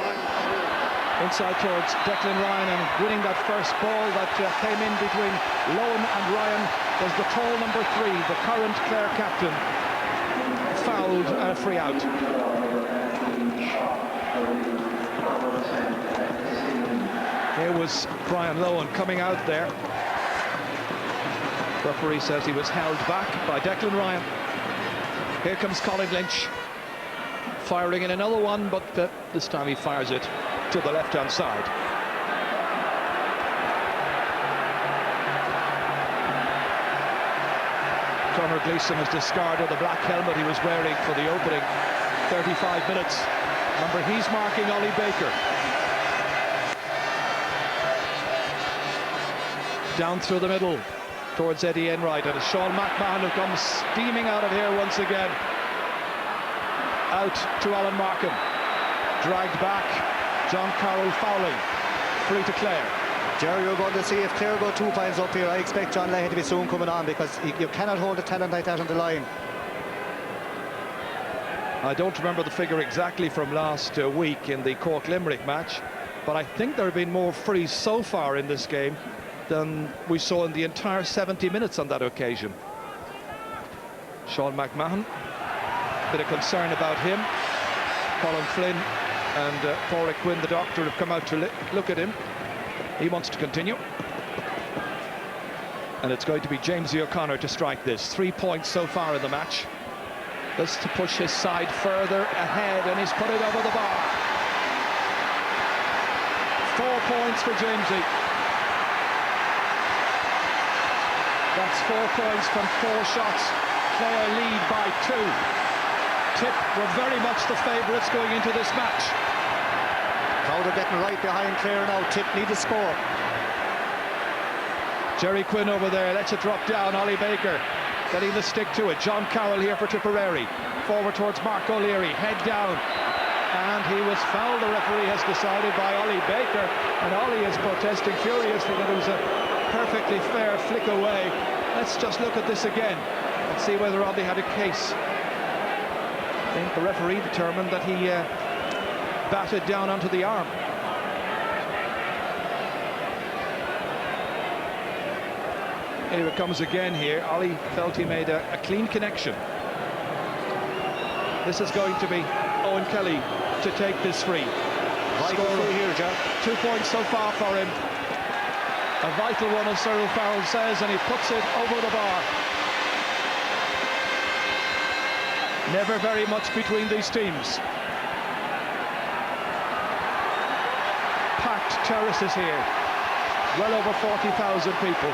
Inside towards Declan Ryan, and winning that first ball that came in between Lohan and Ryan was the tall number 3, the current Clare captain. Fouled and a free out. Here was Brian Lohan coming out there. Referee says he was held back by Declan Ryan. Here comes Colin Lynch, firing in another one, but this time he fires it to the left-hand side. Conor Gleeson has discarded the black helmet he was wearing for the opening 35 minutes. Remember, he's marking Ollie Baker. Down through the middle towards Eddie Enright, and Sean McMahon who comes steaming out of here once again. Out to Alan Markham. Dragged back. John Carroll fouling. Free to Clare. Jerry, you're going to see if Clare go 2 points up here. I expect John Leahy to be soon coming on, because you cannot hold a talent like that on the line. I don't remember the figure exactly from last week in the Cork Limerick match, but I think there have been more frees so far in this game than we saw in the entire 70 minutes on that occasion. Sean McMahon, bit of concern about him. Colin Flynn and Padraig Quinn, the doctor, have come out to look at him. He wants to continue. And it's going to be James O'Connor to strike this. 3 points so far in the match. This to push his side further ahead, and he's put it over the bar. points for Jamesy. That's 4 points from 4 shots. Clare lead by 2. Tip were very much the favourites going into this match. Crowd are getting right behind Clare now. Tip need to score. Jerry Quinn over there, lets it drop down. Ollie Baker getting the stick to it. John Carroll here for Tipperary. Forward towards Mark O'Leary, head down. And he was fouled, the referee has decided, by Ollie Baker. And Ollie is protesting furiously that it was a perfectly fair flick away. Let's just look at this again and see whether Ollie had a case. I think the referee determined that he batted down onto the arm. Here it comes again here. Ollie felt he made a clean connection. This is going to be Owen Kelly to take this free. Score here, John. 2 points so far for him. A vital one, as Cyril Farrell says, and he puts it over the bar. Never very much between these teams. Packed terraces here. Well over 40,000 people.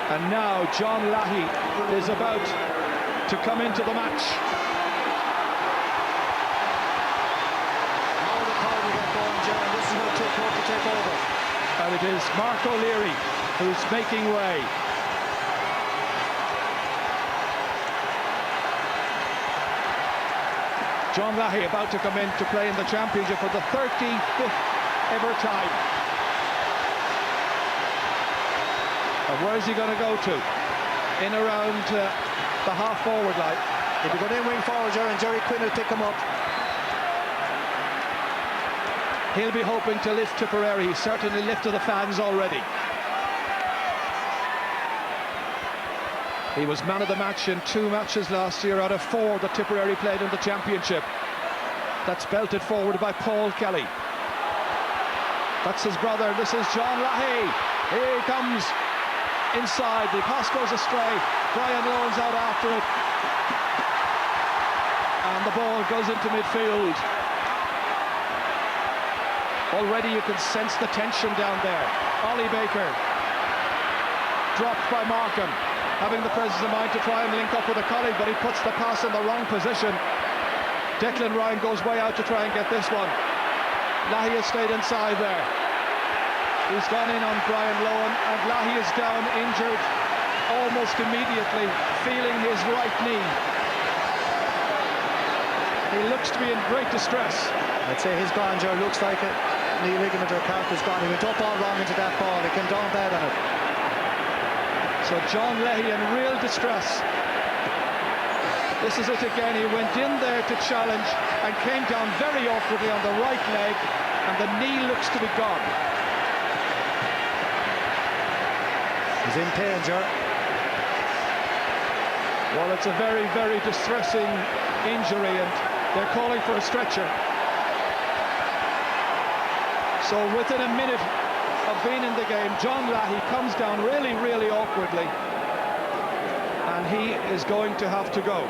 And now John Lahey is about to come into the match. Now the crowd will get going, John. This is what Tip hope to take over. And it is Mark O'Leary who's making way. John Lahey about to come in to play in the championship for the 35th ever time. And where's he going to go to? In around the half-forward line. He'll be going in wing forward, and Jerry Quinn will pick him up. He'll be hoping to lift Tipperary. He's certainly lifted the fans already. He was man of the match in 2 matches last year out of 4 that Tipperary played in the championship. That's belted forward by Paul Kelly. That's his brother. This is John Lahey. Here he comes inside. The pass goes astray. Brian Lowen's out after it. And the ball goes into midfield. Already you can sense the tension down there. Ollie Baker. Dropped by Markham. Having the presence of mind to try and link up with a colleague, but he puts the pass in the wrong position. Declan Ryan goes way out to try and get this one. Lahey has stayed inside there. He's gone in on Brian Lowen, and Lahey is down injured almost immediately, feeling his right knee. He looks to be in great distress. I'd say his gone, Joe. Looks like a knee ligament or cartilage gone. He went up all wrong into that ball. He came down bad on it. So John Lahey in real distress. This is it again. He went in there to challenge and came down very awkwardly on the right leg, and the knee looks to be gone. He's in pain, Joe. Well, it's a very, very distressing injury, and they're calling for a stretcher. So within a minute of being in the game, John Lahey comes down really, really awkwardly, and he is going to have to go.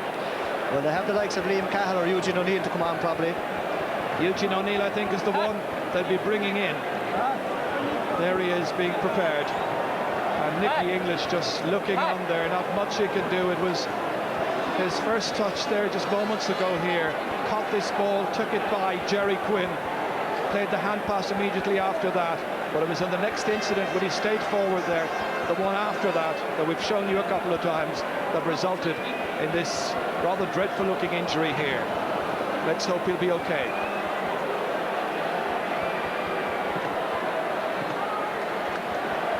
Well, they have the likes of Liam Cahill or Eugene O'Neill to come on, probably. Eugene O'Neill, I think, is the one they'll be bringing in. There he is, being prepared. And Nicky English just looking on there, not much he can do. It was his first touch there just moments ago here. Caught this ball, took it by Jerry Quinn. Played the hand pass immediately after that. But it was in the next incident when he stayed forward there, the one after that we've shown you a couple of times, that resulted in this rather dreadful looking injury here. Let's hope he'll be okay.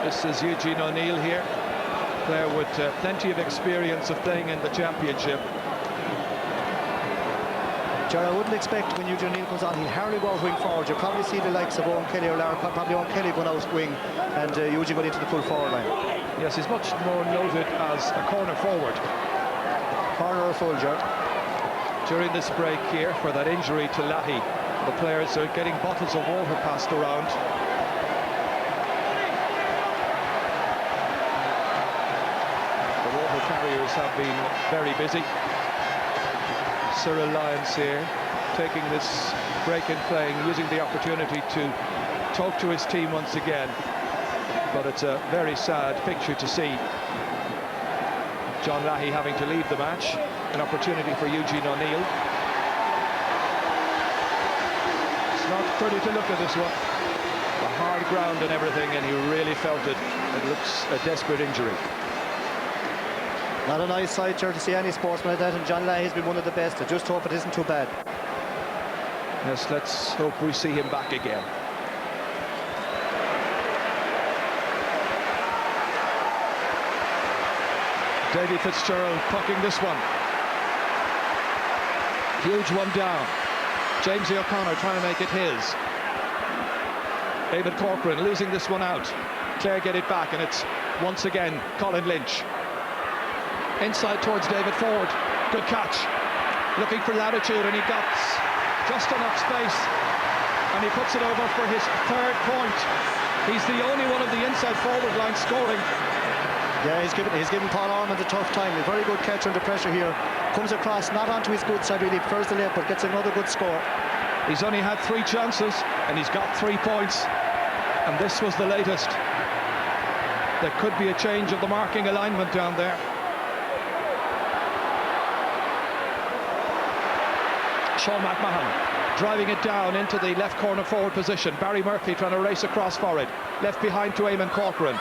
This is Eugene O'Neill here, player with plenty of experience of playing in the championship. Gerard, I wouldn't expect when Eugene O'Neill comes on, he'll hardly go out wing forward. You'll probably see the likes of Owen Kelly or Lara, probably Owen Kelly going out wing, and Eugene going into the full forward line. Yes, he's much more noted as a corner forward. Corner or full, Gerard. During this break here for that injury to Lahey, the players are getting bottles of water passed around. The water carriers have been very busy. Cyril Lyons here taking this break in playing, using the opportunity to talk to his team once again. But it's a very sad picture to see John Lahey having to leave the match. An opportunity for Eugene O'Neill. It's not pretty to look at this one. The hard ground and everything, and he really felt it. It looks a desperate injury. Not a nice sight here to see any sportsman like that, and John Lahey has been one of the best. I just hope it isn't too bad. Yes, let's hope we see him back again. Davy Fitzgerald pucking this one. Huge one down. Jamesy O'Connor trying to make it his. David Corcoran losing this one out. Clare get it back, and it's once again Colin Lynch. Inside towards David Ford. Good catch. Looking for latitude, and he got just enough space. And he puts it over for his third point. He's the only one of the inside forward line scoring. Yeah, he's given Paul Ormond a tough time. A very good catch under pressure here. Comes across, not onto his good side really, prefers the left, but gets another good score. He's only had 3 chances, and he's got 3 points. And this was the latest. There could be a change of the marking alignment down there. Sean McMahon driving it down into the left corner forward position. Barry Murphy trying to race across for it. Left behind to Eamon Corcoran.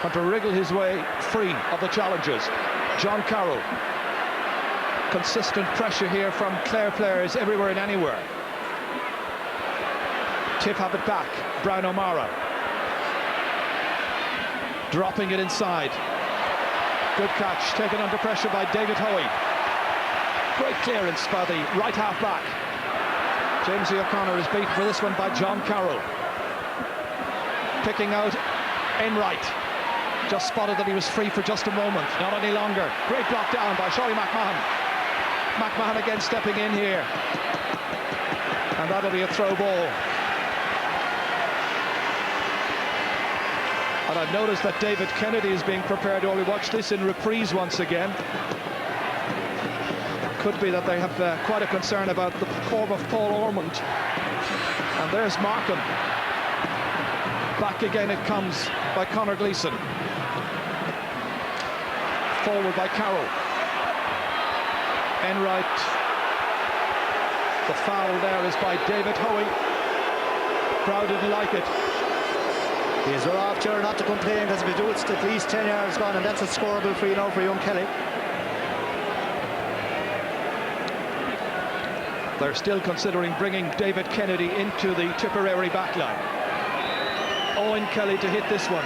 Trying to wriggle his way free of the challengers. John Carroll. Consistent pressure here from Clare players everywhere and anywhere. Tip have it back. Brian O'Mara. Dropping it inside. Good catch, taken under pressure by David Hoey. Great clearance by the right half back. Jamesy O'Connor is beaten for this one by John Carroll. Picking out Enright. Just spotted that he was free for just a moment, not any longer. Great block down by Shirley McMahon. McMahon again stepping in here. And that'll be a throw ball. And I've noticed that David Kennedy is being prepared to only watch this in reprise once again. Could be that they have quite a concern about the form of Paul Ormond. And there's Markham. Back again it comes by Conor Gleeson. Forward by Carroll. Enright. The foul there is by David Hoey. Crowd didn't like it. These are off here not to complain, because if you do it's at least 10 yards gone, and that's a scoreable free now for young Kelly. They're still considering bringing David Kennedy into the Tipperary backline. Owen Kelly to hit this one.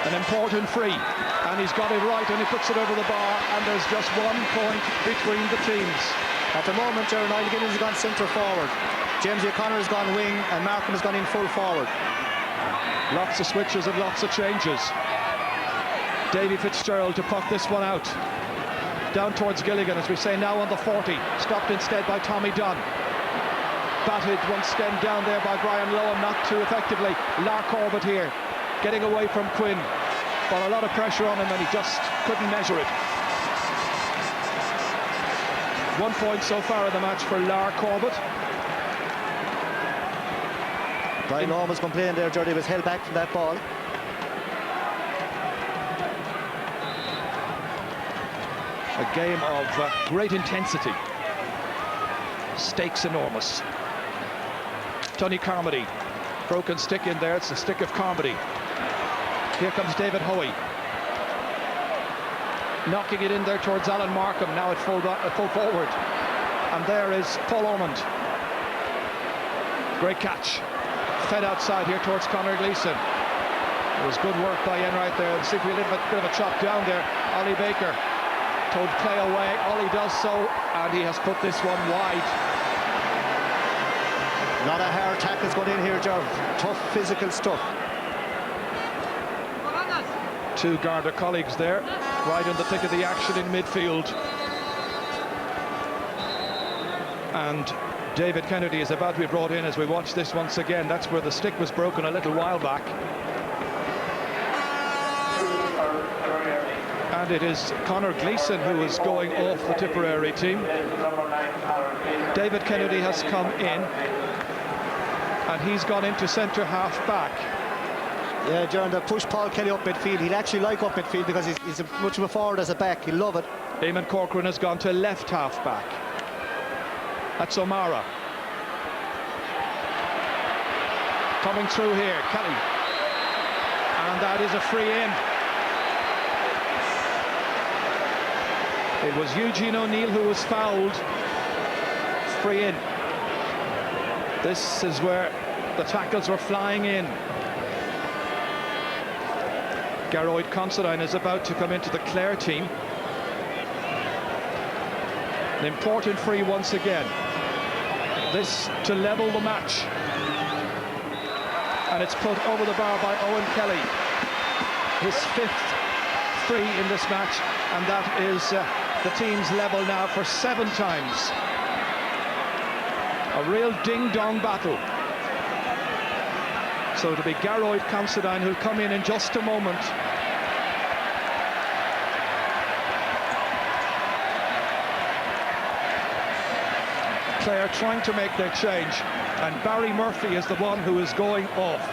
An important free, and he's got it right, and he puts it over the bar, and there's just 1 point between the teams. At the moment, Niall Giddens has gone centre forward. James O'Connor has gone wing, and Markham has gone in full forward. Lots of switches and lots of changes. Davy Fitzgerald to puck this one out. Down towards Gilligan, as we say now on the 40. Stopped instead by Tommy Dunn. Batted once again down there by Brian Lowen, not too effectively. Lar Corbett here, getting away from Quinn. But a lot of pressure on him, and he just couldn't measure it. 1 point so far in the match for Lar Corbett. Brian Lowen was complaining there, Jordy was held back from that ball. A game of great intensity. Stakes enormous. Tony Carmody. Broken stick in there. It's the stick of Carmody. Here comes David Hoey. Knocking it in there towards Alan Markham. Now at full forward. And there is Paul Ormond. Great catch. Fed outside here towards Conor Gleeson. It was good work by Enright there. There seemed to be a little bit of a chop down there. Ollie Baker told play away. Ollie does so, and he has put this one wide. A lot of hard tackles going in here, Joe. Tough physical stuff. 2 Garda colleagues there, right in the thick of the action in midfield. And David Kennedy is about to be brought in as we watch this once again. That's where the stick was broken a little while back. And it is Conor Gleeson who is going off the Tipperary team. David Kennedy has come in, and he's gone into centre half back. Yeah, during the push Paul Kelly up midfield. He'll actually like up midfield because he's much of a forward as a back. He'll love it. Eamon Corcoran has gone to left half back. That's O'Mara. Coming through here, Kelly. And that is a free in. It was Eugene O'Neill who was fouled. Free in. This is where the tackles were flying in. Gearóid Considine is about to come into the Clare team. An important free once again. This to level the match. And it's put over the bar by Owen Kelly. His 5th free in this match, and that is the team's level now for 7 times. A real ding-dong battle. So it'll be Gearóid Considine who'll come in just a moment. Clare trying to make their change, and Barry Murphy is the one who is going off.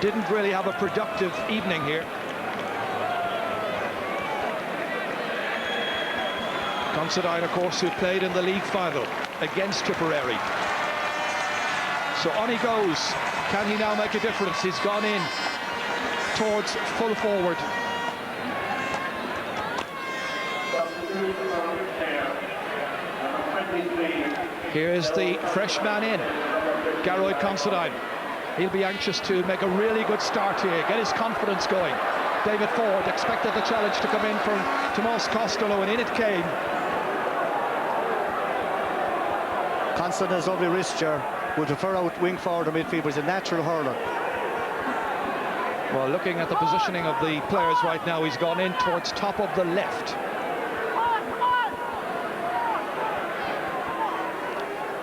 Didn't really have a productive evening here. Considine, of course, who played in the league final against Tipperary. So on he goes. Can he now make a difference? He's gone in towards full forward. Here is the fresh man in, Gearóid Considine. He'll be anxious to make a really good start here, get his confidence going. David Ford expected the challenge to come in from Tomás Costello, and in it came. Considine has lovely wrist, Ger. Would prefer out wing forward or midfield, but he's a natural hurler. Well, looking at the positioning of the players right now, he's gone in towards top of the left.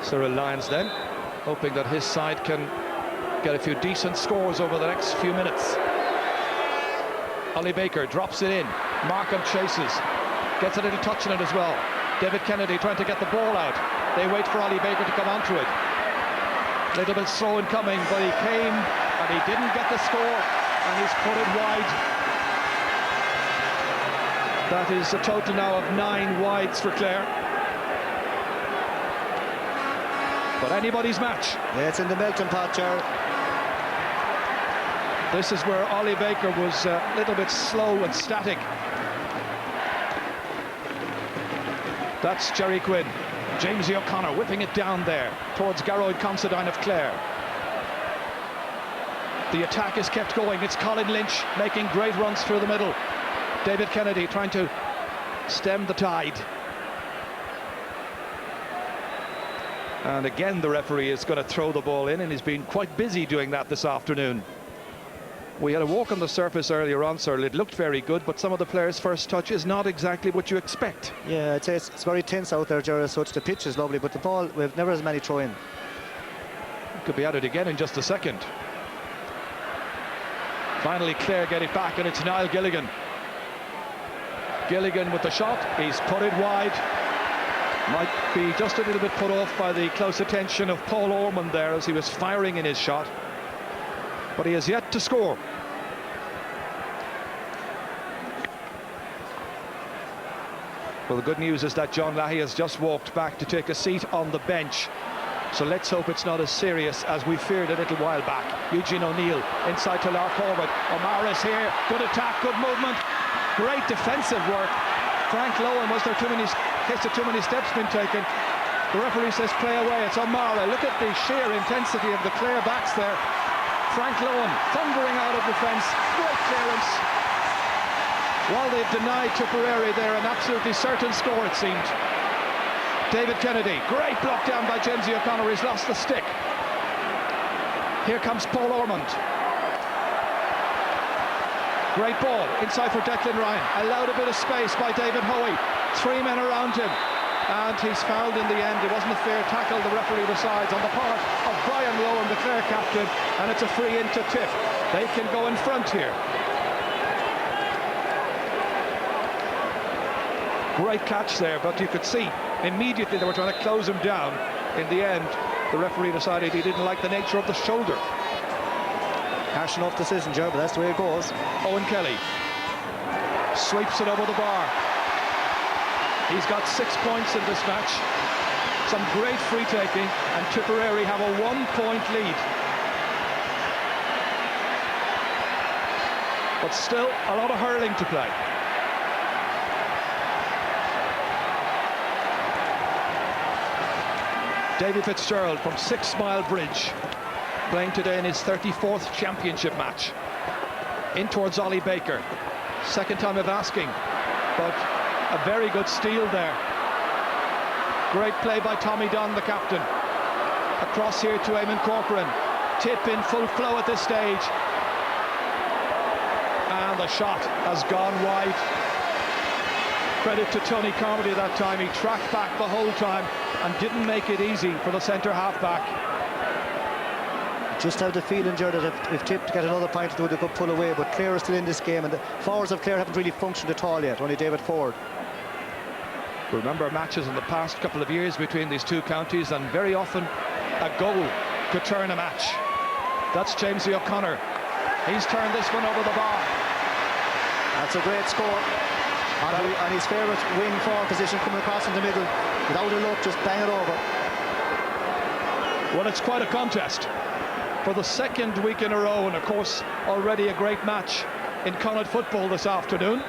Cyril Lyons then, hoping that his side can get a few decent scores over the next few minutes. Ollie Baker drops it in. Markham chases, gets a little touch on it as well. David Kennedy trying to get the ball out. They wait for Ollie Baker to come onto it. A little bit slow in coming, but he came and he didn't get the score, and he's put it wide. That is a total now of 9 wides for Clare. But anybody's match. Yeah, it's in the melting pot, Ger. This is where Ollie Baker was a little bit slow and static. That's Jerry Quinn. Jamesy O'Connor whipping it down there towards Gearóid Considine of Clare. The attack is kept going. It's Colin Lynch making great runs through the middle. David Kennedy trying to stem the tide. And again, the referee is going to throw the ball in, and he's been quite busy doing that this afternoon. We had a walk on the surface earlier on, sir. It looked very good, but some of the players' first touch is not exactly what you expect. Yeah, I'd say it's very tense out there, Ger, so the pitch is lovely, but the ball, we've never as many throw in. Could be at it again in just a second. Finally, Clare get it back, and it's Niall Gilligan. Gilligan with the shot. He's put it wide. Might be just a little bit put off by the close attention of Paul Ormond there as he was firing in his shot. But he has yet to score. Well, the good news is that John Lahey has just walked back to take a seat on the bench. So let's hope it's not as serious as we feared a little while back. Eugene O'Neill inside to Lark Horvath. O'Mara's here. Good attack, good movement. Great defensive work. Frank Lowen, was there too many steps been taken? The referee says play away. It's O'Mara. Look at the sheer intensity of the Clare backs there. Frank Lowen thundering out of defence. Great clearance. While they've denied Tipperary there an absolutely certain score, it seemed. David Kennedy, great block down by Jamesy O'Connor. He's lost the stick. Here comes Paul Ormond. Great ball inside for Declan Ryan. Allowed a bit of space by David Hoey. 3 men around him, and he's fouled in the end. It wasn't a fair tackle, the referee decides, on the part of Brian Lowen, the Clare captain, and it's a free into Tiff. They can go in front here. Great catch there, but you could see immediately they were trying to close him down. In the end, the referee decided he didn't like the nature of the shoulder. Harsh enough decision, Ger, but that's the way it goes. Owen Kelly sweeps it over the bar. He's got 6 points in this match. Some great free taking, and Tipperary have a 1-point lead. But still a lot of hurling to play. Davy Fitzgerald from 6 Mile Bridge, playing today in his 34th championship match. In towards Ollie Baker. Second time of asking, but a very good steal there. Great play by Tommy Dunn, the captain. Across here to Eamon Corcoran. Tip in full flow at this stage. And the shot has gone wide. Credit to Tony Carmody that time. He tracked back the whole time and didn't make it easy for the centre half-back. Just have the feeling, Ger, that if Tip to get another point to do, they could pull away, but Clare is still in this game, and the forwards of Clare haven't really functioned at all yet, only David Ford. Remember matches in the past couple of years between these two counties, and very often a goal could turn a match. That's Jamesy O'Connor. He's turned this one over the bar. That's a great score. On his favourite wing forward position, coming across in the middle, without a look, just bang it over. Well, it's quite a contest for the second week in a row, and of course already a great match in Connacht football this afternoon.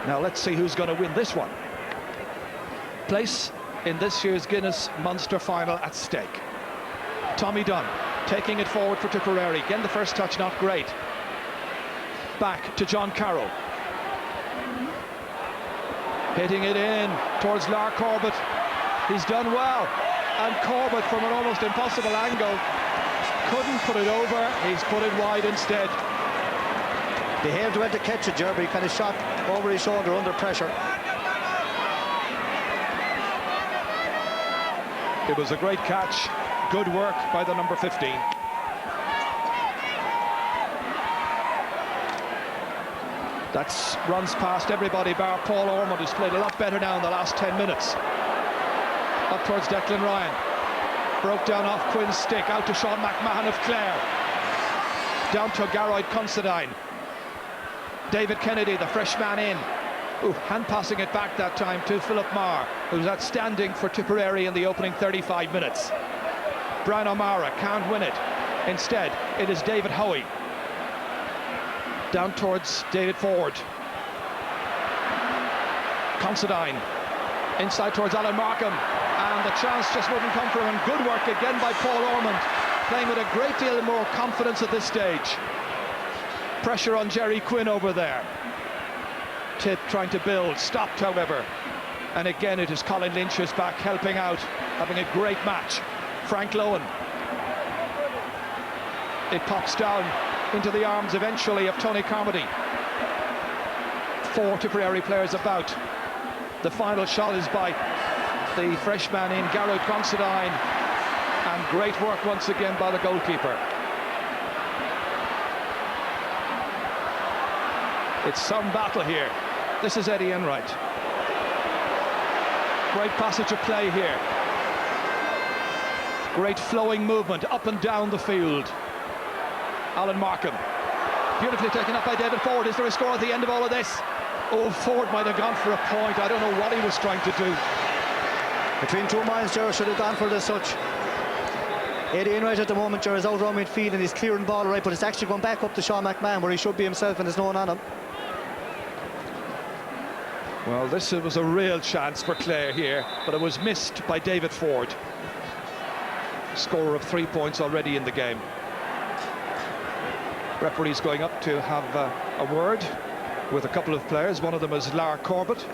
Now let's see who's going to win this one. Place in this year's Guinness Munster final at stake. Tommy Dunn taking it forward for Tipperary. Again, the first touch not great. Back to John Carroll. Hitting it in towards Lar Corbett. He's done well. And Corbett, from an almost impossible angle, couldn't put it over. He's put it wide instead. Behaved well to catch it, Ger, but he kind of shot over his shoulder under pressure. It was a great catch. Good work by the number 15. That runs past everybody bar Paul Ormond, who's played a lot better now in the last 10 minutes. Up towards Declan Ryan. Broke down off Quinn's stick, out to Sean McMahon of Clare. Down to Garroyd Considine. David Kennedy, the fresh man in. Ooh, hand passing it back that time to Philip Marr, who's outstanding for Tipperary in the opening 35 minutes. Brian O'Mara can't win it. Instead, it is David Hoey. Down towards David Ford. Considine. Inside towards Alan Markham. And the chance just wouldn't come from him. Good work again by Paul Ormond. Playing with a great deal more confidence at this stage. Pressure on Jerry Quinn over there. Tip trying to build. Stopped, however. And again, it is Colin Lynch who's back helping out. Having a great match. Frank Lowen. It pops down into the arms eventually of Tony Carmody. 4 Tipperary players about. The final shot is by the freshman in Garrod Considine, and great work once again by the goalkeeper. It's some battle here. This is Eddie Enright. Great passage of play here. Great flowing movement up and down the field. Alan Markham. Beautifully taken up by David Ford. Is there a score at the end of all of this? Oh, Ford might have gone for a point. I don't know what he was trying to do. Between 2 minds, Ger should have gone for it as such. Eddie Enright at the moment, Ger, is out around midfield and he's clearing the ball right, but it's actually going back up to Sean McMahon where he should be himself, and there's no one on him. Well, this was a real chance for Clare here, but it was missed by David Ford. Scorer of 3 points already in the game. Referee's going up to have a word with a couple of players. One of them is Lar Corbett.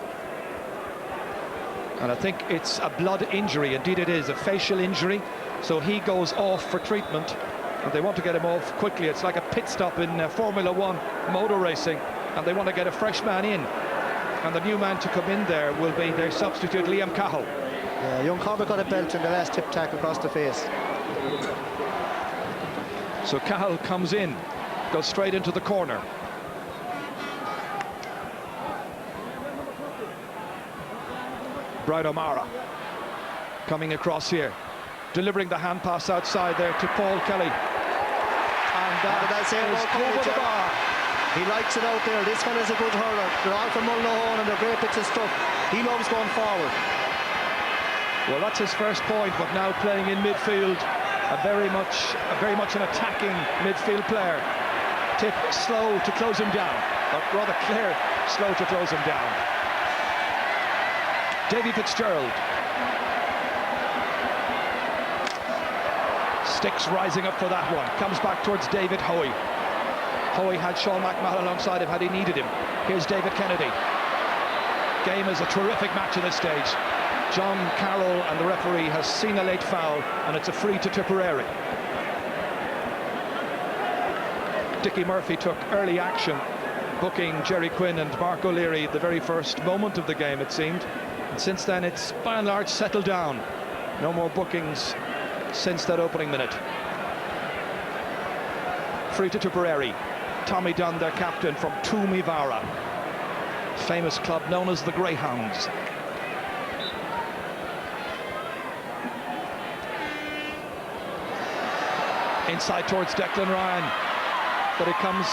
And I think it's a blood injury. Indeed it is, a facial injury. So he goes off for treatment, and they want to get him off quickly. It's like a pit stop in Formula 1 motor racing, and they want to get a fresh man in. And the new man to come in there will be their substitute, Liam Cahill. Yeah, young Corbett got a belt in the last tip tack across the face. So Cahill comes in, goes straight into the corner. Brian O'Mara coming across here, delivering the hand pass outside there to Paul Kelly. And that is over the bar. He likes it out there. This fella's a good hurler. They're all from Mullinahone and they're great bits of stuff. He loves going forward. Well, that's his first point, but now playing in midfield, very much an attacking midfield player. Tip slow to close him down, or rather Clare slow to close him down. Davy Fitzgerald. Sticks rising up for that one. Comes back towards David Hoey. Hoey had Sean McMahon alongside him had he needed him. Here's David Kennedy. Game is a terrific match at this stage. John Carroll and the referee has seen a late foul, and it's a free to Tipperary. Dickie Murphy took early action, booking Jerry Quinn and Mark O'Leary at the very first moment of the game, it seemed. And since then, it's by and large settled down. No more bookings since that opening minute. Free to Tipperary. Tommy Dunn, their captain, from Toomevara, famous club known as the Greyhounds. Inside towards Declan Ryan, but it comes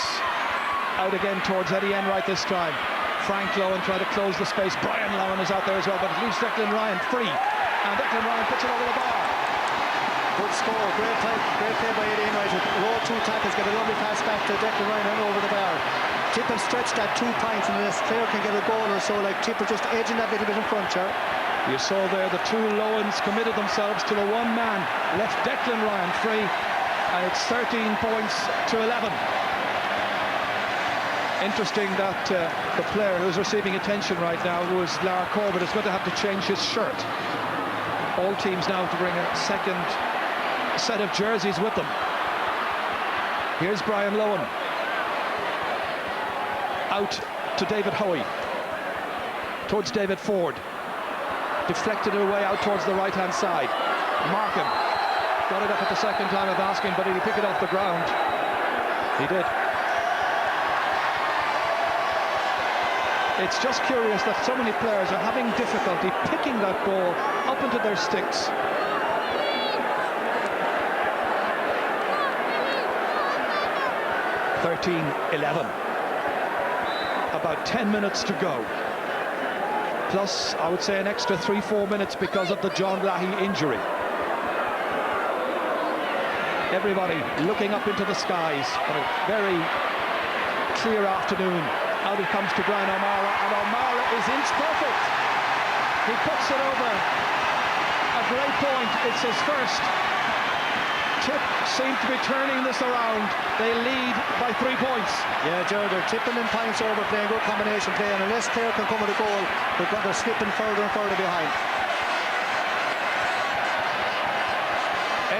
out again towards Eddie Enright this time. Frank Lowen trying to close the space. Brian Lowen is out there as well, but it leaves Declan Ryan free, and Declan Ryan puts it over the bar. Good score, great play by Eddie Enright. Row 2 tackles, get a lovely pass back to Declan Ryan and over the bar. Tipper stretched that 2 points, and unless Clare can get a goal or so, like Tipper just edging that little bit in front here. You saw there the 2 Lowens committed themselves to the one man, left Declan Ryan free, and it's 13 points to 11. Interesting that the player who's receiving attention right now, who is Lara Corbett, is going to have to change his shirt. All teams now to bring a second set of jerseys with them. Here's Brian Lowen. Out to David Hoey. Towards David Ford. Deflected it away out towards the right-hand side. Markham got it up at the second time of asking, but did he pick it off the ground? He did. It's just curious that so many players are having difficulty picking that ball up into their sticks. (13-11). About 10 minutes to go. Plus, I would say an extra 3-4 minutes because of the John Lahey injury. Everybody looking up into the skies on a very clear afternoon. Out it comes to Brian O'Mara, and O'Mara is inch perfect. He puts it over. A great point. It's his first. Tip seem to be turning this around. They lead by 3 points. Yeah, Gerard, they're tipping in points over, playing good combination play, and unless Clare can come with a goal, they're slipping further and further behind.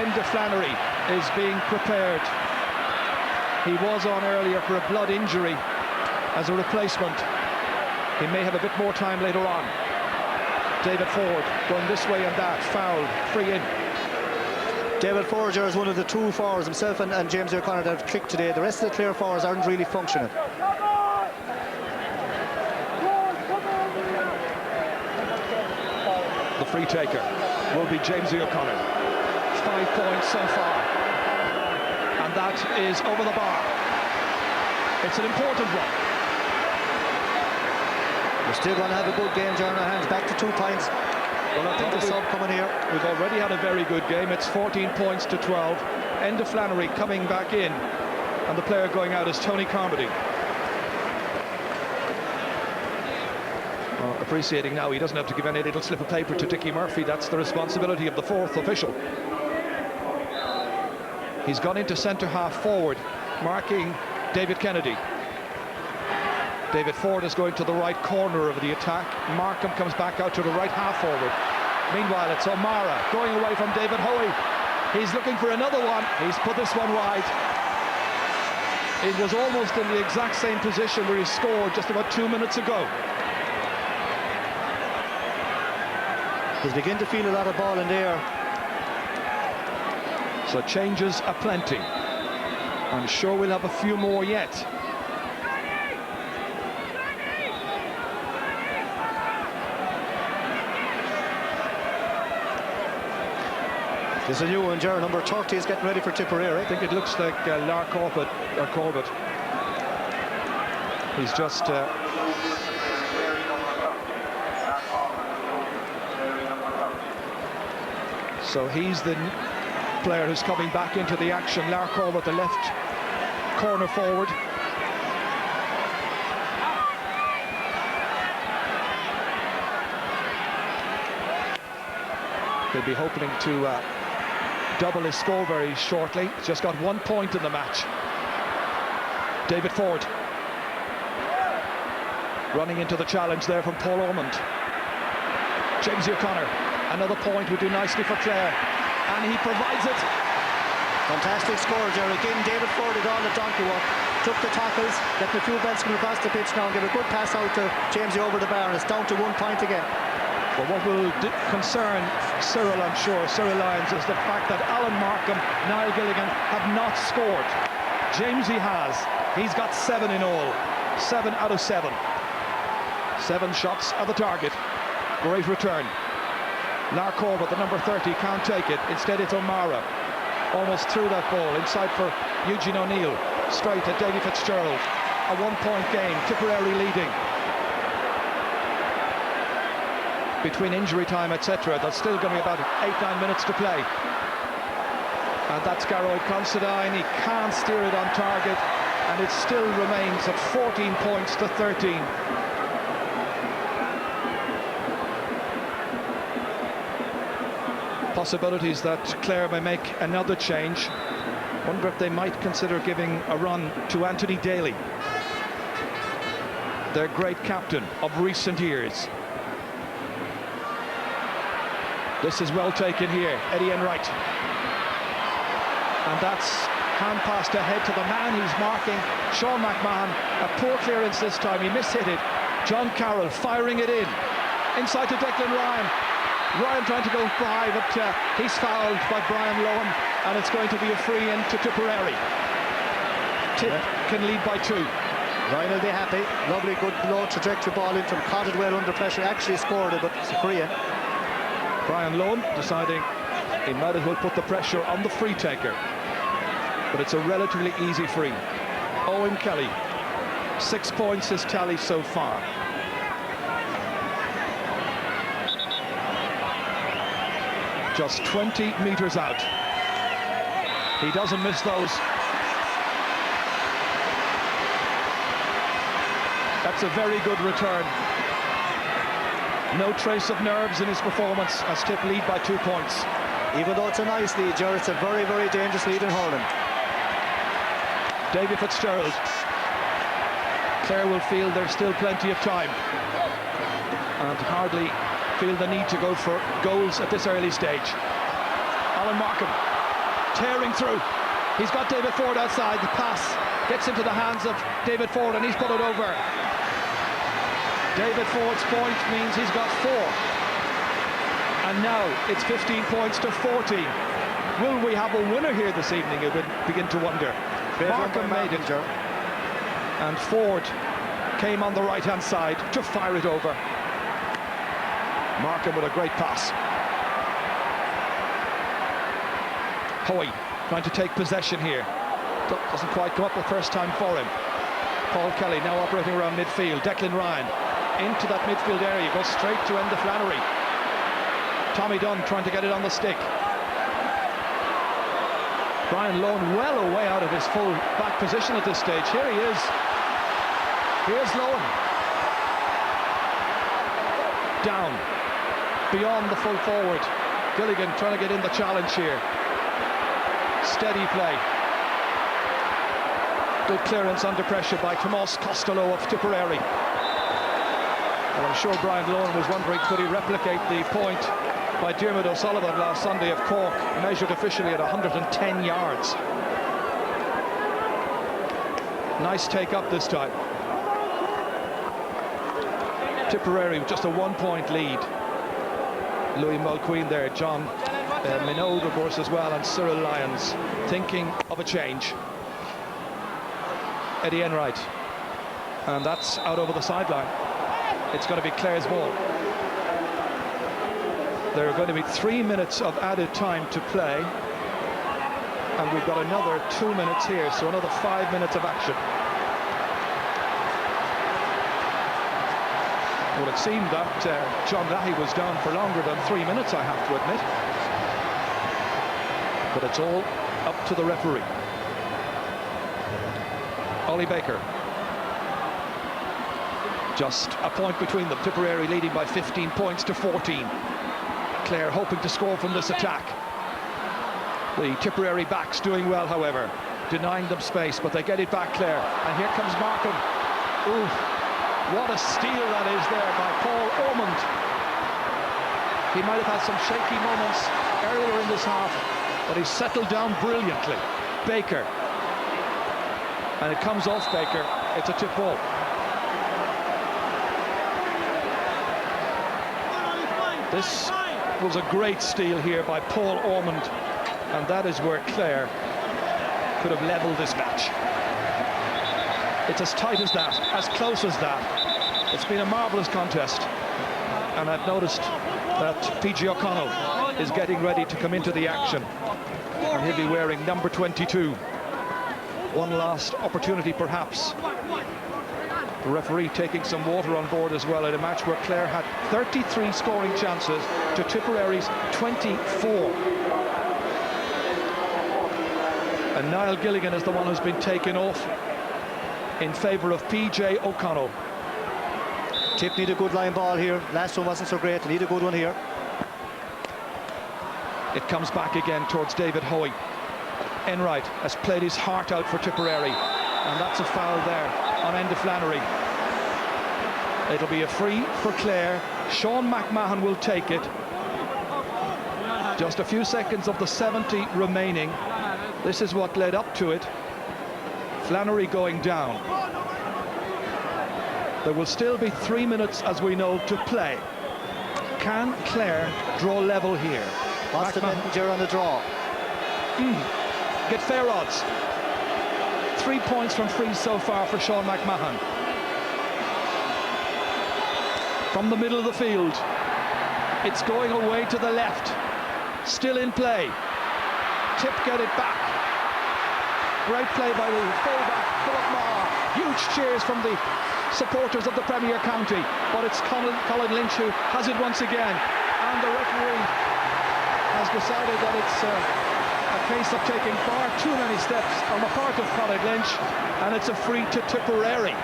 Enda Flannery is being prepared. He was on earlier for a blood injury as a replacement. He may have a bit more time later on. David Ford going this way and that, fouled, free in. David Forger is one of the 2 forwards, himself and James O'Connor, that have clicked today. The rest of the Clare forwards aren't really functioning. The free taker will be James O'Connor. 5 points so far, and that is over the bar. It's an important one. We're still going to have a good game, John. Our hands back to 2 points. Well, I think the sub coming here. We've already had a very good game. It's 14 points to 12. Enda Flannery coming back in, and the player going out is Tony Carmody. Well, appreciating now he doesn't have to give any little slip of paper to Dickie Murphy. That's the responsibility of the 4th official. He's gone into centre half forward, marking David Kennedy. David Ford is going to the right corner of the attack. Markham comes back out to the right half forward. Meanwhile, it's O'Mara going away from David Hoey. He's looking for another one. He's put this one wide. It was almost in the exact same position where he scored just about 2 minutes ago. He's beginning to feel a lot of ball in there. So changes aplenty. I'm sure we'll have a few more yet. There's a new one, Ger. Number 30 is getting ready for Tipperary. I think it looks like Lar Corbett, or Corbett. He's just so he's the player who's coming back into the action. Lar Corbett, the left corner forward. They'll be hoping to double his score very shortly. He's just got 1 point in the match. David Ford running into the challenge there from Paul Ormond. James O'Connor, another point would do nicely for Clare, and he provides it. Fantastic score, Jerry. Again, David Ford did all the donkey work, took the tackles, getting a few bends coming across the pitch now, and give a good pass out to Jamesy over the bar, and it's down to 1 point again. But what will concern Cyril, I'm sure, Cyril Lyons, is the fact that Alan Markham, Niall Gilligan have not scored. Jamesy has. He's got 7 in all. 7 out of 7. 7 shots at the target. Great return. Lar Corbett, the number 30, can't take it. Instead, it's O'Mara. Almost threw that ball inside for Eugene O'Neill. Straight at Davy Fitzgerald. A 1 point game. Tipperary leading. Between injury time, etc., there's still going to be about 8-9 minutes to play. And that's Garold Considine. He can't steer it on target, and it still remains at 14 points to 13. Possibilities that Clare may make another change. Wonder if they might consider giving a run to Anthony Daly, their great captain of recent years. This is well taken here, Eddie Enright. And that's hand passed ahead to the man who's marking, Sean McMahon. A poor clearance this time, he mishit it. John Carroll firing it in. Inside to Declan Ryan. Ryan trying to go by, but he's fouled by Brian Lohan, and it's going to be a free in to Tipperary. Tip can lead by 2. Ryan will be happy. Lovely, good low trajectory ball in from, caught it well under pressure, actually scored it, but it's a free in. Brian Lohan deciding he might as well put the pressure on the free taker, but it's a relatively easy free. Owen Kelly, 6 points his tally so far. Just 20 metres out. He doesn't miss those. That's a very good return. No trace of nerves in his performance as Tip lead by 2 points. Even though it's a nice lead, Ger, it's a very, very dangerous lead in hurling. Davy Fitzgerald. Clare will feel there's still plenty of time and hardly feel the need to go for goals at this early stage. Alan Markham tearing through. He's got David Ford outside. The pass gets into the hands of David Ford, and he's put it over. David Ford's point means he's got 4. And now it's 15 points to 14. Will we have a winner here this evening? You would begin to wonder. Markham made it, and Ford came on the right-hand side to fire it over. Markham with a great pass. Hoy trying to take possession here. Doesn't quite come up the first time for him. Paul Kelly now operating around midfield. Declan Ryan into that midfield area, goes straight to Enda Flannery. Tommy Dunn trying to get it on the stick. Brian Lohan well away out of his full back position at this stage. Here he is. Here's Lohan. Down. Beyond the full forward. Gilligan trying to get in the challenge here. Steady play. Good clearance under pressure by Tomas Costello of Tipperary. Well, I'm sure Brian Lohan was wondering, could he replicate the point by Diarmuid O'Sullivan last Sunday of Cork, measured officially at 110 yards. Nice take up this time. Tipperary with just a 1 point lead. Louis Mulqueen there, John Minogue of course as well, and Cyril Lyons thinking of a change. Eddie Enright, and that's out over the sideline. It's going to be Clare's ball. There are going to be 3 minutes of added time to play, and we've got another 2 minutes here, so another 5 minutes of action. Well, it seemed that John Leahy was down for longer than 3 minutes, I have to admit. But it's all up to the referee. Ollie Baker. Just a point between them. Tipperary leading by 15 points to 14. Clare hoping to score from this attack. The Tipperary backs doing well, however, denying them space, but they get it back, Clare. And here comes Markham. Ooh, what a steal that is there by Paul Ormond. He might have had some shaky moments earlier in this half, but he's settled down brilliantly. Baker. And it comes off Baker. It's a tip ball. This was a great steal here by Paul Ormond, and that is where Clare could have levelled this match. It's as tight as that, as close as that. It's been a marvellous contest, and I've noticed that PG O'Connell is getting ready to come into the action, and he'll be wearing number 22. One last opportunity, perhaps. The referee taking some water on board as well in a match where Clare had 33 scoring chances to Tipperary's 24. And Niall Gilligan is the one who's been taken off in favour of PJ O'Connell. Tip need a good line ball here. Last one wasn't so great. Need a good one here. It comes back again towards David Hoey. Enright has played his heart out for Tipperary, and that's a foul there on Enda Flannery. It'll be a free for Clare. Sean McMahon will take it. Just a few seconds of the 70 remaining. This is what led up to it. Flannery going down. There will still be 3 minutes, as we know, to play. Can Clare draw level here? What's the messenger on the draw? Get fair odds. 3 points from frees so far for Sean McMahon. From the middle of the field, it's going away to the left. Still in play. Tip get it back. Great play by the fullback, Philip Maher. Huge cheers from the supporters of the Premier County, but it's Colin Lynch who has it once again, and the referee has decided that it's a case of taking far too many steps on the part of Colin Lynch, and it's a free to Tipperary.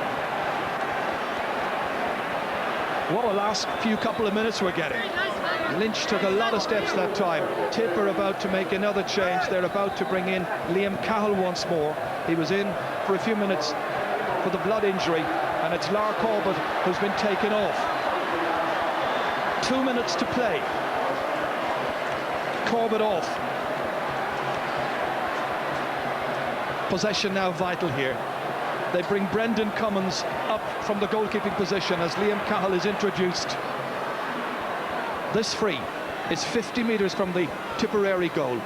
What a last few couple of minutes we're getting. Lynch took a lot of steps that time. Tip are about to make another change. They're about to bring in Liam Cahill once more. He was in for a few minutes for the blood injury, and it's Lar Corbett who's been taken off. 2 minutes to play. Corbett off. Possession now vital here. They bring Brendan Cummins up from the goalkeeping position as Liam Cahill is introduced. This free is 50 metres from the Tipperary goal.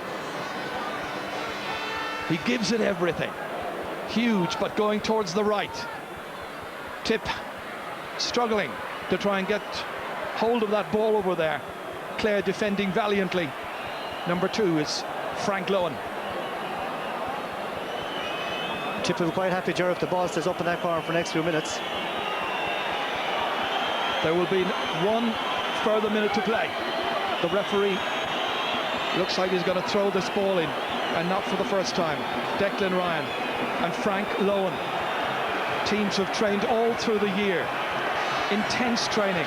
He gives it everything. Huge, but going towards the right. Tip struggling to try and get hold of that ball over there. Clare defending valiantly. Number 2 is Frank Lowen. Tip will be quite happy, Ger, if the ball stays up in that corner for the next few minutes. There will be 1 further minute to play. The referee looks like he's going to throw this ball in, and not for the first time. Declan Ryan and Frank Lowen, teams have trained all through the year, intense training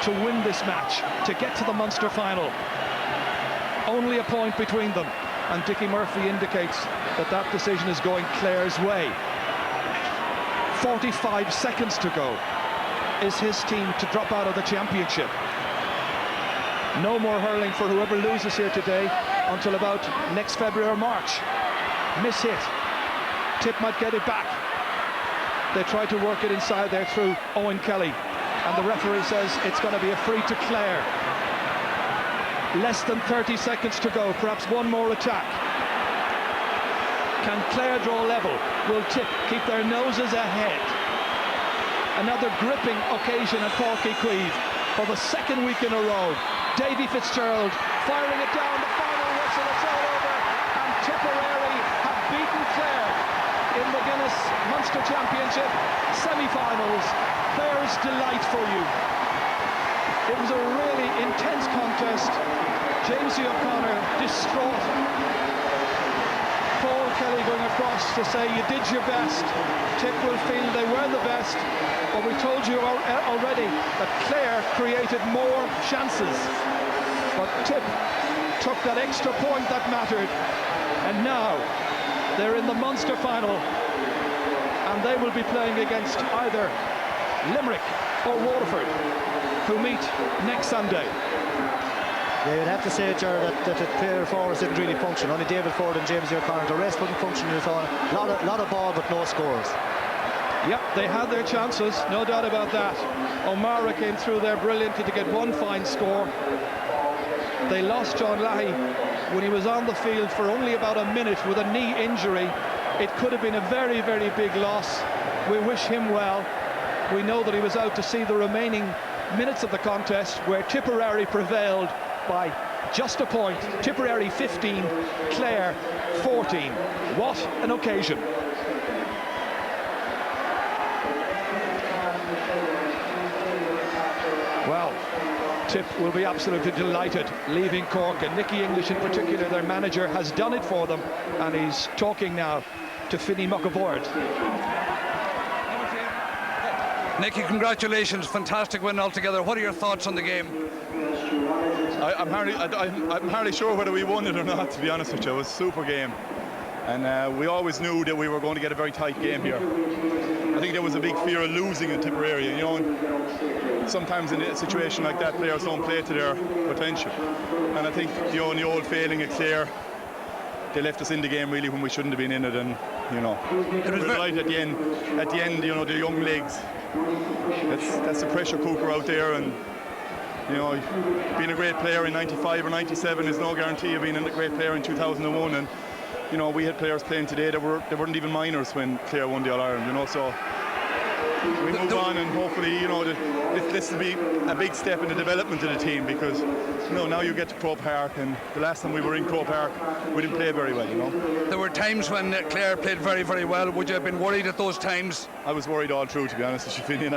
to win this match, to get to the Munster final. Only a point between them, and Dickie Murphy indicates that that decision is going Clare's way. 45 seconds to go. Is his team to drop out of the championship? No more hurling for whoever loses here today until about next February or March. Miss hit. Tip might get it back. They try to work it inside there through Owen Kelly, and the referee says it's going to be a free to Clare. Less than 30 seconds to go, perhaps one more attack. Can Clare draw level? Will Tip keep their noses ahead? Another gripping occasion at Páirc Uí Chaoimh for the second week in a row. Davy Fitzgerald firing it down, the final whistle, it's all over, and Tipperary have beaten Clare in the Guinness Munster Championship semi-finals. Clare's delight for you. It was a really intense contest. James O'Connor distraught. Paul Kelly going across to say you did your best. Tip will feel they were the best, but we told you already that Clare created more chances. But Tip took that extra point that mattered, and now they're in the Munster final, and they will be playing against either Limerick or Waterford, who meet next Sunday. Yeah, you'd have to say, Ger, that the Clare forwards didn't really function. Only David Ford and James O'Connor. The rest wouldn't function at all. A lot of ball, but no scores. Yep, they had their chances, no doubt about that. O'Mara came through there brilliantly to get one fine score. They lost John Lahey when he was on the field for only about a minute with a knee injury. It could have been a very, very big loss. We wish him well. We know that he was out to see the remaining minutes of the contest, where Tipperary prevailed by just a point. Tipperary 15, Clare 14. What an occasion. Well, Tip will be absolutely delighted leaving Cork, and Nicky English in particular, their manager, has done it for them, and he's talking now to Finney McAvoy. Nicky, congratulations, fantastic win altogether. What are your thoughts on the game? I'm hardly sure whether we won it or not, to be honest with you. It was a super game, and we always knew that we were going to get a very tight game here. I think there was a big fear of losing in Tipperary, you know, and sometimes in a situation like that, players don't play to their potential. And I think, you know, in the old failing at Clare, they left us in the game really when we shouldn't have been in it, and you know, it was right at the end. At the end, you know, the young legs. That's the pressure cooker out there, and you know, being a great player in '95 or '97 is no guarantee of being a great player in 2001. And you know, we had players playing today that weren't even minors when Clare won the All-Ireland. You know, so we move on, and hopefully, you know, this will be a big step in the development of the team, because you know, now you get to Croke Park, and the last time we were in Croke Park, we didn't play very well. You know, there were times when Clare played very, very well. Would you have been worried at those times? I was worried all through, to be honest with you, Finian.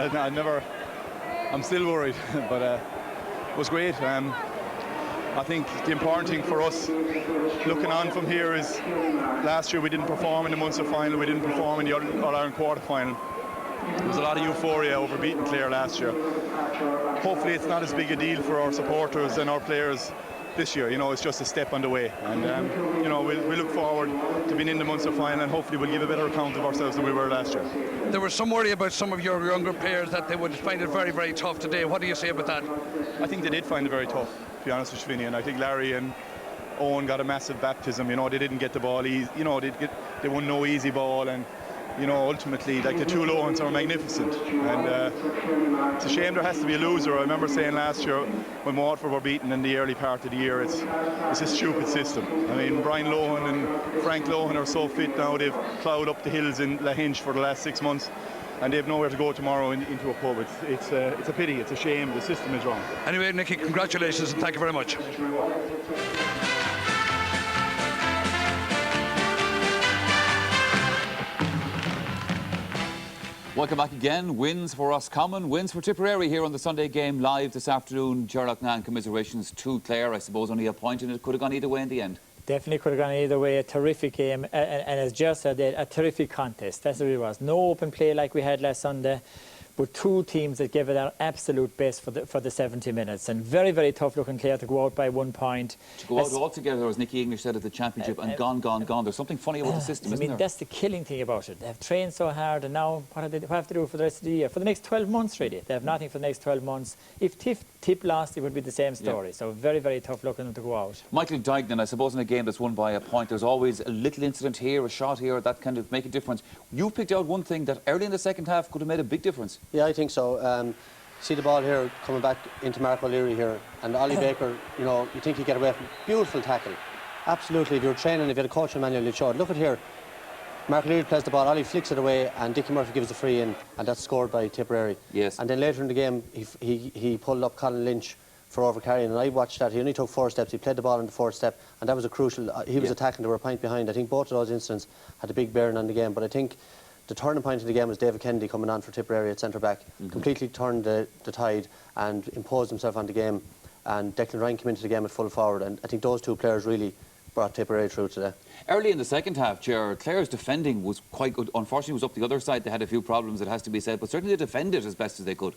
I'm still worried, but it was great. I think the important thing for us looking on from here is, last year we didn't perform in the Munster final, we didn't perform in the All-Ireland quarter-final. There was a lot of euphoria over beating Clare last year. Hopefully it's not as big a deal for our supporters and our players this year. You know, it's just a step on the way, and you know, we look forward to being in the Munster final, and hopefully we'll give a better account of ourselves than we were last year. There was some worry about some of your younger players that they would find it very, very tough today. What do you say about that? I think they did find it very tough, to be honest with you, and I think Larry and Owen got a massive baptism. You know, they didn't get the ball easy. You know, they won no easy ball, and you know, ultimately, like, the two Lowens are magnificent, and it's a shame there has to be a loser. I remember saying last year when Waterford were beaten in the early part of the year, it's a stupid system. I mean, Brian Lohan and Frank Lohan are so fit now, they've ploughed up the hills in Lahinch for the last 6 months, and they've nowhere to go tomorrow into a pub. It's a pity, it's a shame, the system is wrong. Anyway, Nicky, congratulations and thank you very much. Welcome back again. Wins for Roscommon, wins for Tipperary here on the Sunday game live this afternoon. Gerlach Nan, commiserations to Clare. I suppose only a point, and it could have gone either way in the end. Definitely could have gone either way. A terrific game, and as Ger said, a terrific contest. That's what it was. No open play like we had last Sunday, but two teams that gave it their absolute best for the 70 minutes. And very, very tough looking Clare to go out by 1 point. To go out altogether, as Nicky English said at the championship, and gone. There's something funny about the system, isn't there? That's the killing thing about it. They have trained so hard, and now what have to do for the rest of the year? For the next 12 months, really. They have nothing for the next 12 months. If Tip lost, it would be the same story. Yeah. So very, very tough looking to go out. Michael Duignan, I suppose in a game that's won by a point, there's always a little incident here, a shot here, that kind of make a difference. You picked out one thing that early in the second half could have made a big difference. Yeah, I think so. See the ball here coming back into Mark O'Leary here, and Ollie Baker, you know, you think he'd get away from it. Beautiful tackle. Absolutely, if you're training, if you had a coaching manual, you'd show it. Look at here. Mark O'Leary plays the ball, Ollie flicks it away, and Dickie Murphy gives the free in, and that's scored by Tipperary. Yes. And then later in the game, he pulled up Colin Lynch for overcarrying, and I watched that. He only took 4 steps. He played the ball in the 4th step, and that was a crucial. He was attacking. They were a point behind. I think both of those incidents had a big bearing on the game. But I think the turning point of the game was David Kennedy coming on for Tipperary at centre back, completely turned the tide and imposed himself on the game. And Declan Ryan came into the game at full forward, and I think those 2 players really brought Tipperary through today. Early in the second half, Ger, Clare's defending was quite good. Unfortunately, it was up the other side. They had a few problems, it has to be said, but certainly they defended as best as they could.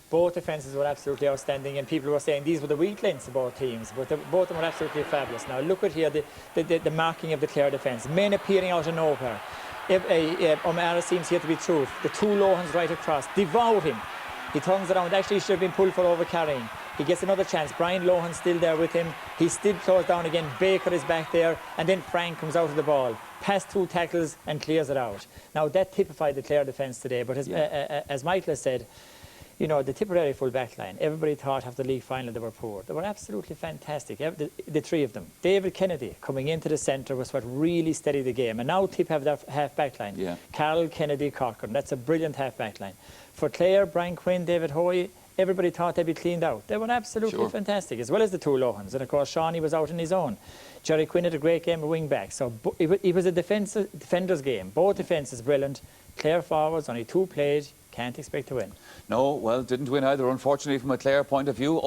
Both defences were absolutely outstanding, and people were saying these were the weak links of both teams, but both of them were absolutely fabulous. Now look at here, the marking of the Clare defence. Men appearing out of nowhere. O'Mara seems here to be truth. The 2 Lohans right across, devour him. He turns around, actually should have been pulled for overcarrying. He gets another chance. Brian Lohan still there with him. He's still closed down again. Baker is back there, and then Frank comes out of the ball, past 2 tackles and clears it out. Now that typified the Clare defence today, but as Michael has said, you know, the Tipperary full back line, everybody thought after the league final they were poor. They were absolutely fantastic, the 3 of them. David Kennedy coming into the centre was what really steadied the game. And now Tip have their half back line. Yeah. Carroll, Kennedy, Corcoran. That's a brilliant half back line. For Clare, Brian Quinn, David Hoy, everybody thought they'd be cleaned out. They were absolutely fantastic, as well as the 2 Lohans. And of course, Shawnee was out on his own. Jerry Quinn had a great game of wing back. So it was a defender's game. Both defences brilliant. Clare forwards, only 2 played. Can't expect to win. No, well, didn't win either, unfortunately, from a Clare point of view.